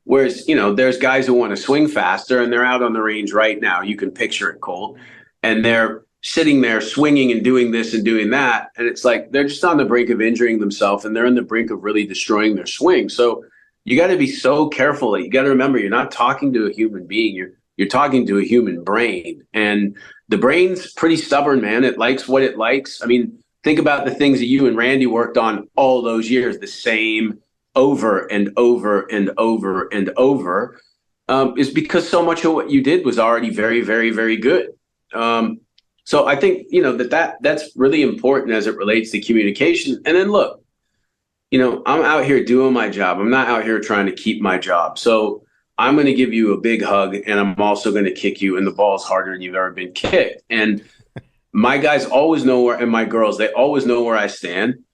Whereas, there's guys who want to swing faster, and they're out on the range right now. You can picture it, Colt. And they're sitting there swinging and doing this and doing that. And it's like, they're just on the brink of injuring themselves, and they're on the brink of really destroying their swing. So you got to be so careful. You got to remember, you're not talking to a human being. You're talking to a human brain. And the brain's pretty stubborn, man. It likes what it likes. I mean, think about the things that you and Randy worked on all those years, the same over and over and over and over. is because so much of what you did was already very, very, very good. So I think, that's really important as it relates to communication. And then look, I'm out here doing my job. I'm not out here trying to keep my job. So I'm going to give you a big hug, and I'm also going to kick you in the balls harder than you've ever been kicked. And my guys always know where, and my girls, they always know where I stand.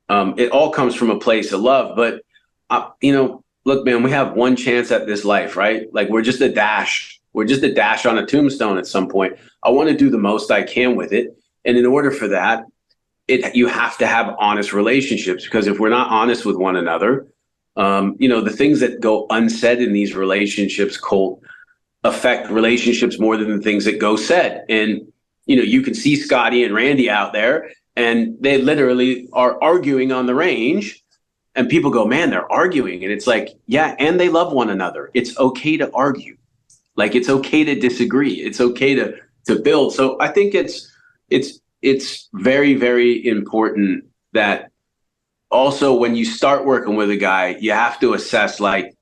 It all comes from a place of love. But, look, man, we have one chance at this life, right? Like, we're just a dash. We're just a dash on a tombstone at some point. I want to do the most I can with it. And in order for that, you have to have honest relationships, because if we're not honest with one another, the things that go unsaid in these relationships, Colt, affect relationships more than the things that go said. And, you can see Scotty and Randy out there, and they literally are arguing on the range, and people go, man, they're arguing. And it's like, yeah, and they love one another. It's okay to argue. Like, it's okay to disagree. It's okay to build. So I think it's very, very important that also when you start working with a guy, you have to assess, like,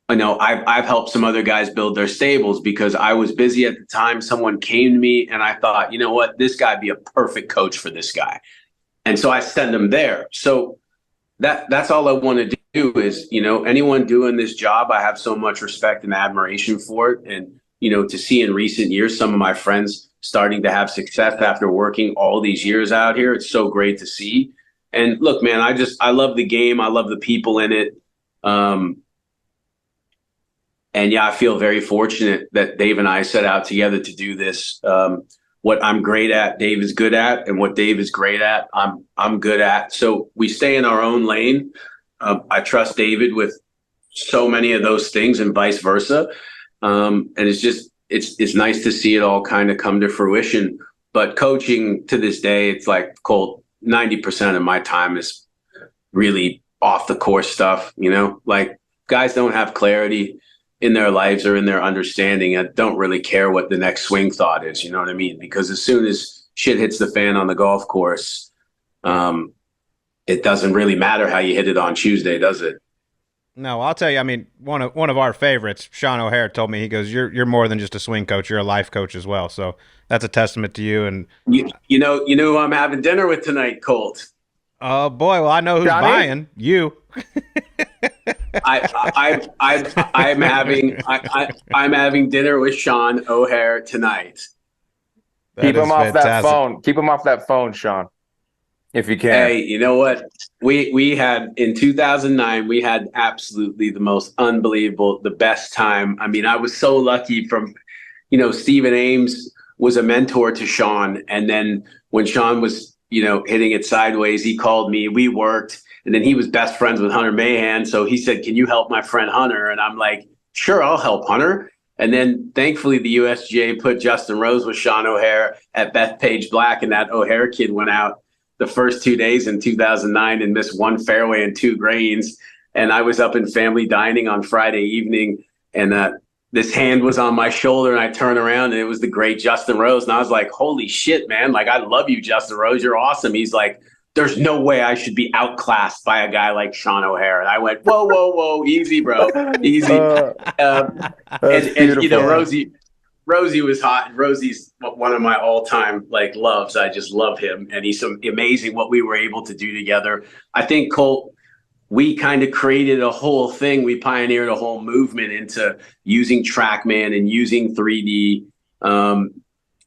I know I've helped some other guys build their stables because I was busy at the time. Someone came to me and I thought, you know what, this guy would be a perfect coach for this guy. And so I send him there. So that's all I want to do is, anyone doing this job, I have so much respect and admiration for it. And, to see in recent years, some of my friends starting to have success after working all these years out here, it's so great to see. And look, man, I love the game. I love the people in it. And yeah, I feel very fortunate that Dave and I set out together to do this. What I'm great at, Dave is good at, and what Dave is great at, I'm good at. So we stay in our own lane. I trust David with so many of those things, and vice versa. And it's nice to see it all kind of come to fruition. But coaching to this day, it's like, Colt, 90% of my time is really off the course stuff. Like, guys don't have clarity in their lives or in their understanding. I don't really care what the next swing thought is. You know what I mean? Because as soon as shit hits the fan on the golf course, it doesn't really matter how you hit it on Tuesday, does it?
No, I'll tell you. I mean, one of our favorites, Sean O'Hare, told me, he goes, "You're more than just a swing coach. You're a life coach as well." So that's a testament to you. And
you know who I'm having dinner with tonight, Colt?
Oh boy, well, I know who's
Johnny?
buying you.
I'm having dinner with Sean O'Hare tonight.
Keep him off that phone. Keep him off that phone, Sean, if you can.
Hey, you know what? We had in 2009. We had absolutely the most unbelievable, the best time. I mean, I was so lucky. From, Stephen Ames was a mentor to Sean, and then when Sean was, hitting it sideways, he called me. We worked. And then he was best friends with Hunter Mahan. So he said, "Can you help my friend Hunter?" And I'm like, "Sure, I'll help Hunter." And then thankfully the USGA put Justin Rose with Sean O'Hare at Bethpage Black. And that O'Hare kid went out the first 2 days in 2009 and missed one fairway and 2 greens. And I was up in family dining on Friday evening, and this hand was on my shoulder, and I turned around and it was the great Justin Rose. And I was like, "Holy shit, man. Like, I love you, Justin Rose. You're awesome." He's like, "There's no way I should be outclassed by a guy like Sean O'Hare." And I went, whoa, easy, bro, easy. And Rosie was hot. And Rosie's one of my all-time loves. I just love him, and he's amazing what we were able to do together. I think, Colt, we kind of created a whole thing. We pioneered a whole movement into using TrackMan and using 3D.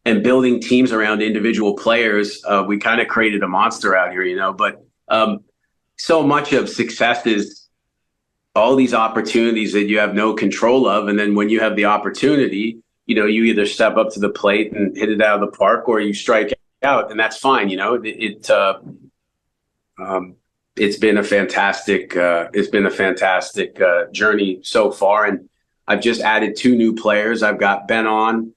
And building teams around individual players. We kind of created a monster out here, but so much of success is all these opportunities that you have no control of. And then when you have the opportunity, you either step up to the plate and hit it out of the park, or you strike out, and that's fine. It's been a fantastic journey so far. And I've just added 2 new players. I've got Ben on,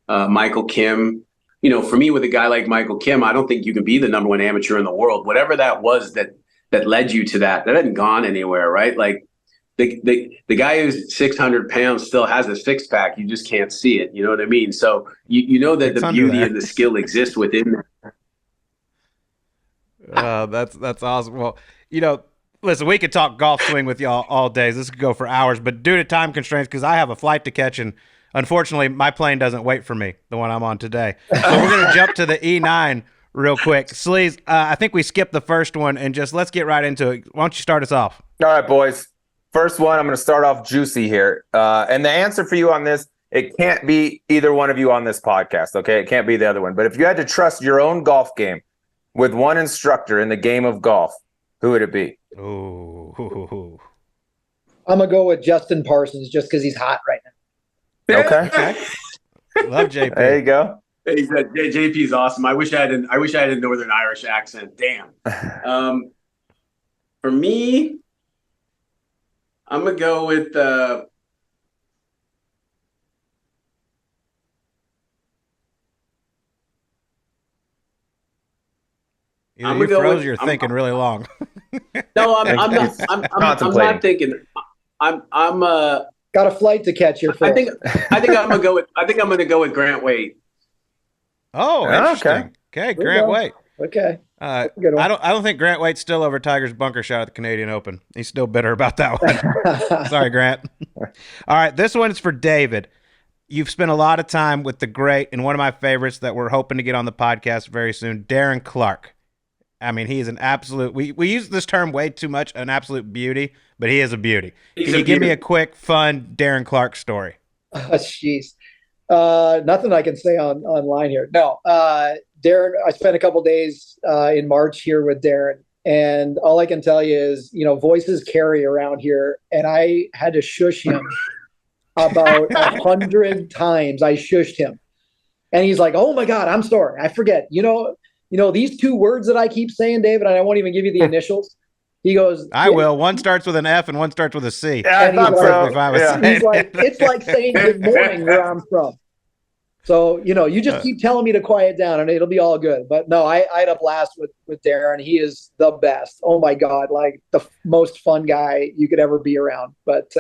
Michael Kim. For me, with a guy like Michael Kim, I don't think you can be the number 1 amateur in the world. Whatever that was that led you to that hasn't gone anywhere, right? Like, the guy who's 600 pounds still has a 6-pack. You just can't see it. You know what I mean? So you know that the beauty and the skill exists within that.
That's awesome. Well, Listen, we could talk golf swing with y'all all days. This could go for hours, but due to time constraints, because I have a flight to catch, and unfortunately, my plane doesn't wait for me, the one I'm on today. So we're going to jump to the E9 real quick. Sleaze, I think we skipped the first one, and just let's get right into it. Why don't you start us off?
All right, boys. First one, I'm going to start off juicy here. And the answer for you on this, it can't be either one of you on this podcast, okay? It can't be the other one. But if you had to trust your own golf game with one instructor in the game of golf, who would it be?
Ooh.
I'm going to go with Justin Parsons just because he's hot right now.
Okay.
Love JP.
There you go.
Hey, JP's awesome. I wish I had a Northern Irish accent. Damn. For me, I'm gonna go with
You froze. You're thinking really long.
No, I'm not thinking. I'm
got a flight to catch here.
I think I'm gonna go with Grant Wade.
Oh, interesting. Okay, Grant Wade.
Okay.
I don't think Grant Wade's still over Tiger's bunker shot at the Canadian Open. He's still bitter about that one. Sorry, Grant. All right, this one's for David. You've spent a lot of time with the great and one of my favorites that we're hoping to get on the podcast very soon, Darren Clarke. I mean, he is an absolute. We use this term way too much, an absolute beauty, but he is a beauty. Can you give me a quick, fun Darren Clarke story?
Jeez. Nothing I can say online here. No, Darren, I spent a couple days in March here with Darren, and all I can tell you is, voices carry around here, and I had to shush him about 100 times. I shushed him, and he's like, "Oh my God, I'm sorry, I forget. These two words that I keep saying, David, and I won't even give you the initials." He goes,
I will. One starts with an F and one starts with a C.
Yeah,
and he's like, it's like saying good morning where I'm from. So, you just keep telling me to quiet down and it'll be all good. But no, I had a blast with Darren. He is the best. Oh my God. Like the most fun guy you could ever be around. But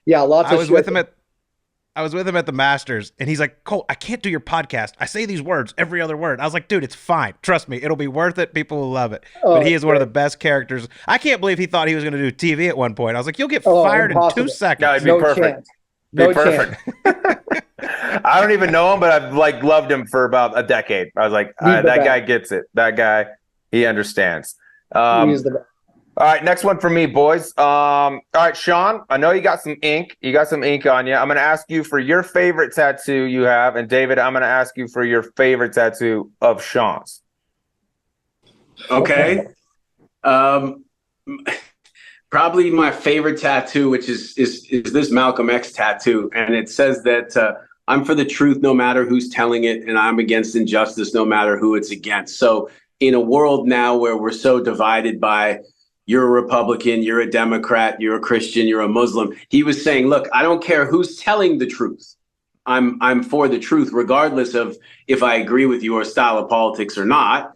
lots of
I was with him at the Masters, and he's like, Colt, I can't do your podcast. I say these words every other word. I was like, dude, it's fine. Trust me. It'll be worth it. People will love it. But he is one of the best characters. I can't believe he thought he was going to do TV at one point. I was like, you'll get fired in 2 seconds.
No, he'd be perfect. Chance. I don't even know him, but I've loved him for about a decade. I was like, that guy gets it. That guy, he understands.
He is the best.
All right, next one for me, boys. All right, Sean, I know you got some ink. You got some ink on you. I'm going to ask you for your favorite tattoo you have. And David, I'm going to ask you for your favorite tattoo of Sean's.
Okay. Probably my favorite tattoo, which is this Malcolm X tattoo. And it says that I'm for the truth no matter who's telling it, and I'm against injustice no matter who it's against. So in a world now where we're so divided by you're a Republican, you're a Democrat, you're a Christian, you're a Muslim. He was saying, look, I don't care who's telling the truth. I'm for the truth, regardless of if I agree with your style of politics or not.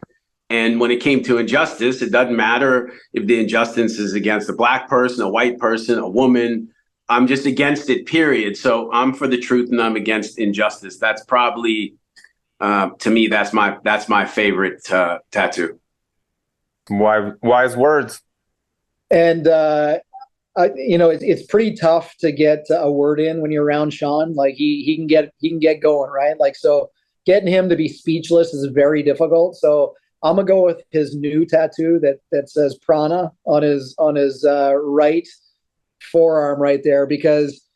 And when it came to injustice, it doesn't matter if the injustice is against a black person, a white person, a woman. I'm just against it, period. So I'm for the truth and I'm against injustice. That's probably, to me, that's my favorite tattoo.
Wise words.
And, it's pretty tough to get a word in when you're around Sean. Like he can get going, right? Like, so getting him to be speechless is very difficult. So I'm gonna go with his new tattoo that says Prana on his right forearm right there, because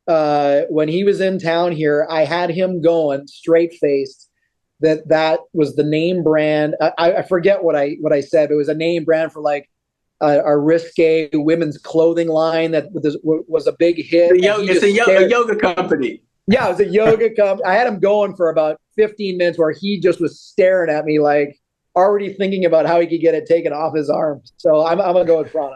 when he was in town here, I had him going straight faced. That was the name brand. I forget what I said. It was a name brand for like a risque women's clothing line that was a big hit.
It's a yoga company.
Yeah, it was a yoga company. I had him going for about 15 minutes where he just was staring at me like already thinking about how he could get it taken off his arm. So I'm going to go with Prana.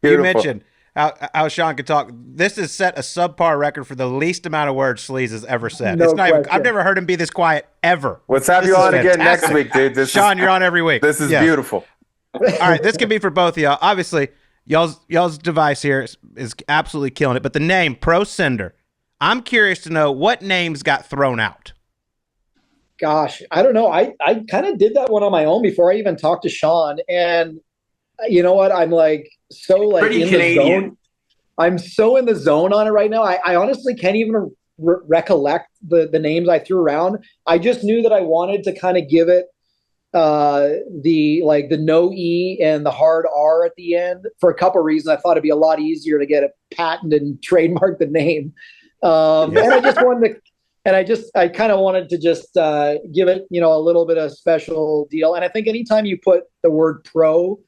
You mentioned how Sean could talk. This has set a subpar record for the least amount of words Sleaze has ever said.
No question.
I've never heard him be this quiet ever.
Let's have you on again next week, dude.
Sean, you're on every week.
This is beautiful.
All right, this can be for both of y'all. Obviously, y'all's device here is absolutely killing it. But the name ProSENDR, I'm curious to know what names got thrown out.
Gosh, I don't know. I kind of did that one on my own before I even talked to Sean. And You know what? I'm like so like
Pretty
in
Canadian.
the zone. I'm so in the zone on it right now. I honestly can't even recollect the names I threw around. I just knew that I wanted to kind of give it the no E and the hard R at the end for a couple of reasons. I thought it'd be a lot easier to get a patent and trademark the name. And I just wanted to, and I kind of wanted to just give it, a little bit of special deal. And I think anytime you put the word pro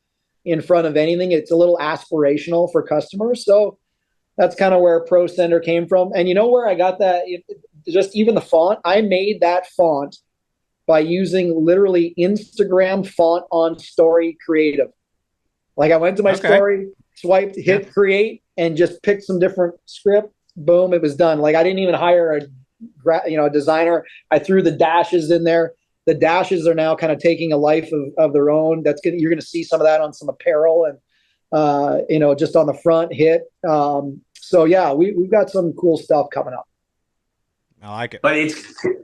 in front of anything, it's a little aspirational for customers. So that's kind of where ProSENDR came from. And you know where I got that? Just even the font, I made that font by using literally Instagram font on story creative. Like I went to my story, swiped, hit create, and just picked some different script. Boom, it was done. Like I didn't even hire a designer. I threw the dashes in there. The dashes are now kind of taking a life of their own. You're going to see some of that on some apparel and just on the front hit. So yeah, we've got some cool stuff coming up.
I like it.
But it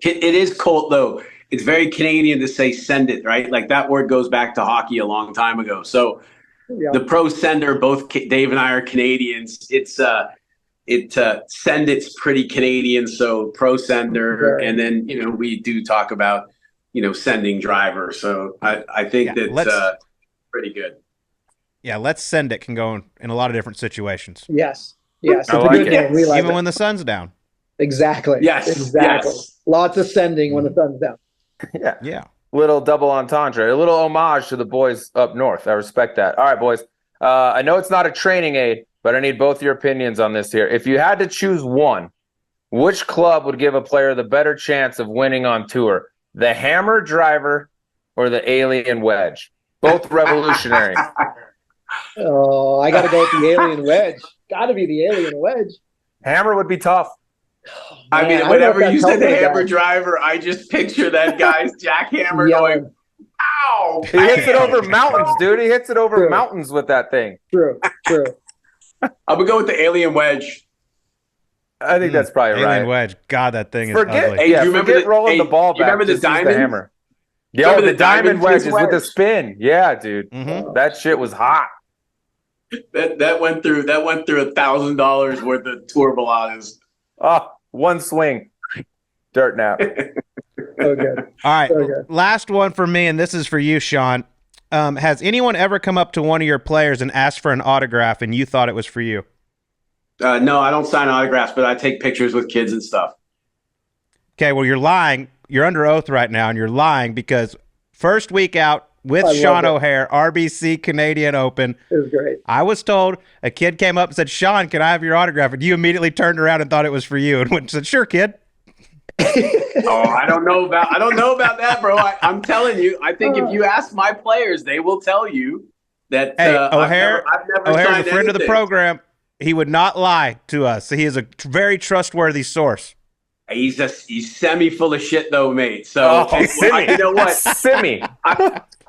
is Colt though. It's very Canadian to say send it, right? Like that word goes back to hockey a long time ago. So the ProSENDR, both Dave and I are Canadians. Send it's pretty Canadian. So ProSENDR, and then, we do talk about, sending driver. So I think that's pretty good.
Yeah. Let's send it can go in a lot of different situations.
Yes. It's
I
a
like
good
it.
name. We like
Even
it.
when the sun's down.
Exactly.
Yes.
Exactly.
Yes.
Lots of sending when the sun's down.
Yeah.
Little double entendre, a little homage to the boys up north. I respect that. All right, boys. I know it's not a training aid, but I need both your opinions on this here. If you had to choose one, which club would give a player the better chance of winning on tour? The hammer driver or the alien wedge? Both revolutionary.
Oh, I got to go with the alien wedge. Got to be the alien wedge.
Hammer would be tough.
I mean,
Man,
whenever you said the
helping
hammer
guy.
driver, I just picture that guy's jackhammer
Yelling.
going, ow!
He hits it over mountains, dude. He hits it over
True.
mountains with that thing.
True.
I'm going to go with the alien wedge.
I think that's probably
Alien
right.
wedge. God, that thing is
Forget,
ugly.
Hey, do you remember
forget rolling the ball back.
You remember the
Just use
diamond?
hammer. Yeah,
Remember
the diamond wedge is with the
wedge?
spin. Yeah, dude.
Mm-hmm.
That shit was hot.
That went through $1,000 worth of tour baladas.
Oh, one swing. Dirt nap.
So good.
All right.
Okay.
Last one for me, and this is for you, Sean. Has anyone ever come up to one of your players and asked for an autograph and you thought it was for you?
No, I don't sign autographs, but I take pictures with kids and stuff.
Okay, well, you're lying. You're under oath right now, and you're lying because first week out with
I
Sean
love it.
O'Hare, RBC Canadian Open,
It was great.
I was told a kid came up and said, Sean, can I have your autograph? And you immediately turned around and thought it was for you and went and said, sure, kid.
Oh, I don't know about that, bro. I'm telling you, I think if you ask my players, they will tell you that
Hey, O'Hare,
I've never
O'Hare's
signed
a friend of the
anything.
program. He would not lie to us. He is a very trustworthy source.
He's semi full of shit though, mate. So you know what?
Simi.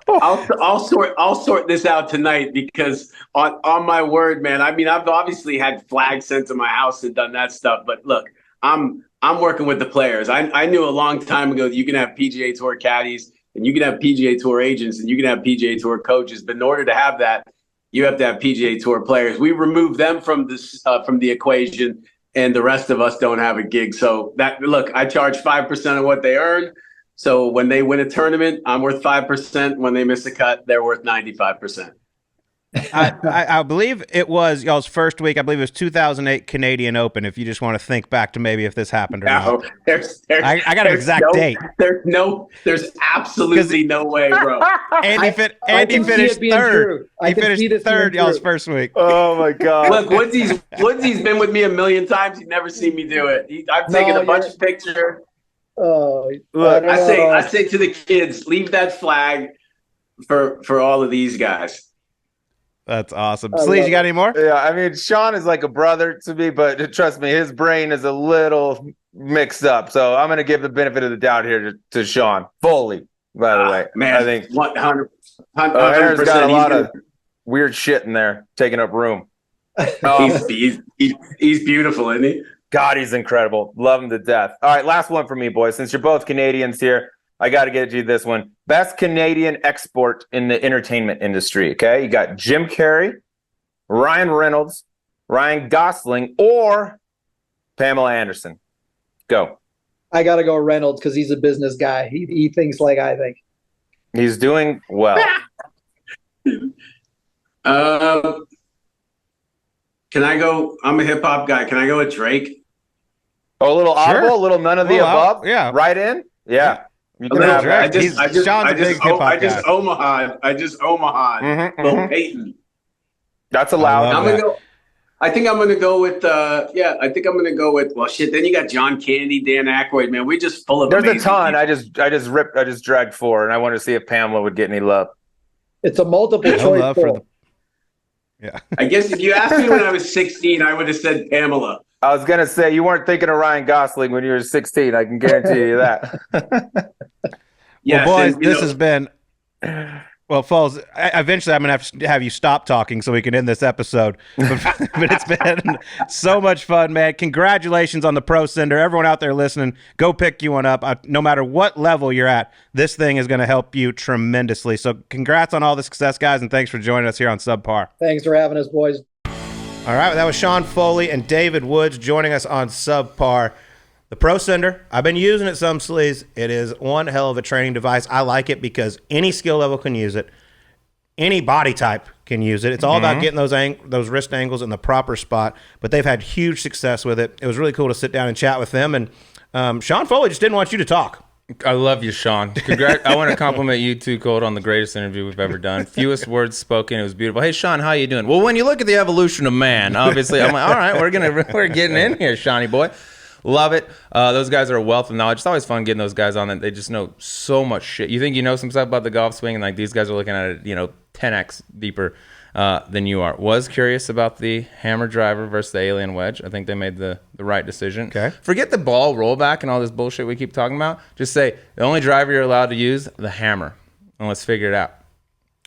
I'll sort this out tonight because on my word, man. I mean, I've obviously had flags sent to my house and done that stuff, but look, I'm working with the players. I knew a long time ago that you can have PGA Tour caddies and you can have PGA Tour agents and you can have PGA Tour coaches, but in order to have that, you have to have PGA Tour players. We remove them from the equation, and the rest of us don't have a gig. So I charge 5% of what they earn. So when they win a tournament, I'm worth 5%. When they miss a cut, they're worth 95%.
I believe it was y'all's first week. I believe it was 2008 Canadian Open. If you just want to think back to maybe if this happened or not. I got an exact date.
There's absolutely no way, bro.
Andy finished third. He finished third y'all's first week.
Oh my god.
Look, Woodsy's been with me a million times. He's never seen me do it. I've taken a bunch of pictures.
Oh,
Look,
I say to the kids, leave that flag for all of these guys.
That's awesome. Sleaze, you got any more?
Yeah, I mean, Sean is like a brother to me, but trust me, his brain is a little mixed up. So I'm going to give the benefit of the doubt here to Sean Foley, by the way.
Man,
I think
100%.
O'Hare's got a lot of weird shit in there taking up room.
He's beautiful, isn't he?
God, he's incredible. Love him to death. All right, last one for me, boys. Since you're both Canadians here, I got to get you this one. Best Canadian export in the entertainment industry. Okay, you got Jim Carrey, Ryan Reynolds, Ryan Gosling, or Pamela Anderson. Go.
I got to go Reynolds because he's a business guy. He thinks like I think.
He's doing well.
Can I go? I'm a hip hop guy. Can I go with Drake?
Oh, a little
Sure.
audible, a little none of the above.
Yeah.
Right in. Yeah. You can
No,
have
Drake.
that.
I just Omaha. Lil Peyton.
That's allowed.
love
I'm gonna go. I think I'm gonna go with. I think I'm gonna go with. Well, shit. Then you got John Candy, Dan Aykroyd. Man, we just full of.
There's a
amazing
ton.
people.
I just dragged 4, and I wanted to see if Pamela would get any love.
It's a multiple
No
choice
love for
poll.
Yeah.
I guess if you asked me when I was 16, I would have said Pamela.
I was gonna say you weren't thinking of Ryan Gosling when you were 16. I can guarantee you that.
Yes,
Well, boys,
and, you
this
know,
has been. Well, Foles, eventually I'm going to have you stop talking so we can end this episode. But it's been so much fun, man. Congratulations on the ProSENDR. Everyone out there listening, go pick you one up. No matter what level you're at, this thing is going to help you tremendously. So congrats on all the success, guys, and thanks for joining us here on Subpar.
Thanks for having us, boys.
All right, that was Sean Foley and David Woods joining us on Subpar. The ProSENDR, I've been using it some sleeves. It is one hell of a training device. I like it because any skill level can use it. Any body type can use it. It's all about getting those wrist angles in the proper spot, but they've had huge success with it. It was really cool to sit down and chat with them, and Sean Foley just didn't want you to talk.
I love you, Sean. I want to compliment you too, Colt, on the greatest interview we've ever done. Fewest words spoken. It was beautiful. Hey, Sean, how you doing? Well, when you look at the evolution of man, obviously, I'm like, all right, we're getting in here, Shawnee boy. Love it. Those guys are a wealth of knowledge. It's always fun getting those guys on that. They just know so much shit. You think you know some stuff about the golf swing, and like these guys are looking at it, 10x deeper than you are. Was curious about the hammer driver versus the alien wedge. I think they made the right decision.
Okay.
Forget the ball rollback and all this bullshit we keep talking about. Just say the only driver you're allowed to use, the hammer, and let's figure it out.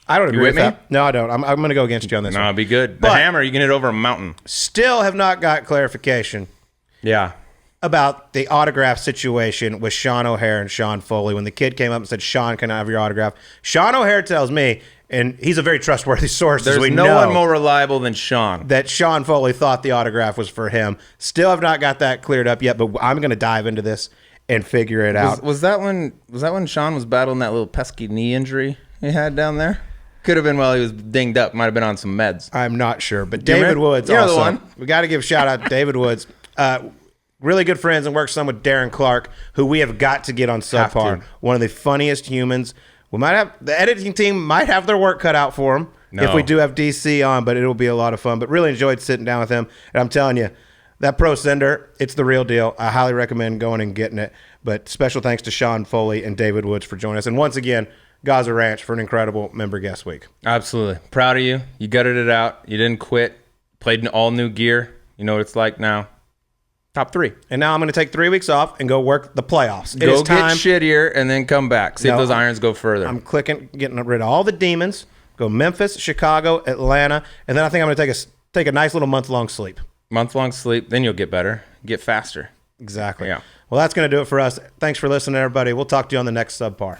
I don't agree
with me?
that. No, I don't. I'm going to go against you on this
No,
one.
it'd be good. The
But-
hammer, you can hit over a mountain.
Still have not got clarification
Yeah.
about the autograph situation with Sean O'Hare and Sean Foley. When the kid came up and said, Sean, can I have your autograph? Sean O'Hare tells me, and he's a very trustworthy source, as
There's
we
no
know,
one more reliable than Sean.
that Sean Foley thought the autograph was for him. Still have not got that cleared up yet, but I'm going to dive into this and figure it out.
Was that when Sean was battling that little pesky knee injury he had down there? Could have been while he was dinged up. Might have been on some meds.
I'm not sure, but
You
David
remember-
Woods
you're the
also.
one.
We got to give a shout out to David Woods. Really good friends and works some with Darren Clark, who we have got to get on
Have
Subpar.
to.
One of the funniest humans. We might have the editing team might have their work cut out for him if we do have DC on, but it'll be a lot of fun. But really enjoyed sitting down with him, and I'm telling you, that ProSENDR, it's the real deal. I highly recommend going and getting it. But special thanks to Sean Foley and David Woods for joining us, and once again, Gaza Ranch for an incredible member guest week.
Absolutely. Proud of you. You gutted it out. You didn't quit. Played in all new gear. You know what it's like now. Top 3.
And now I'm going to take 3 weeks off and go work the playoffs. It
Go
is
get
time.
shittier and then come back. See if
No,
those irons go further.
I'm getting rid of all the demons. Go Memphis, Chicago, Atlanta, and then I think I'm going to take a nice little month-long sleep.
Month-long sleep. Then you'll get better. Get faster.
Exactly.
Yeah.
Well, that's going to do it for us. Thanks for listening, everybody. We'll talk to you on the next Subpar.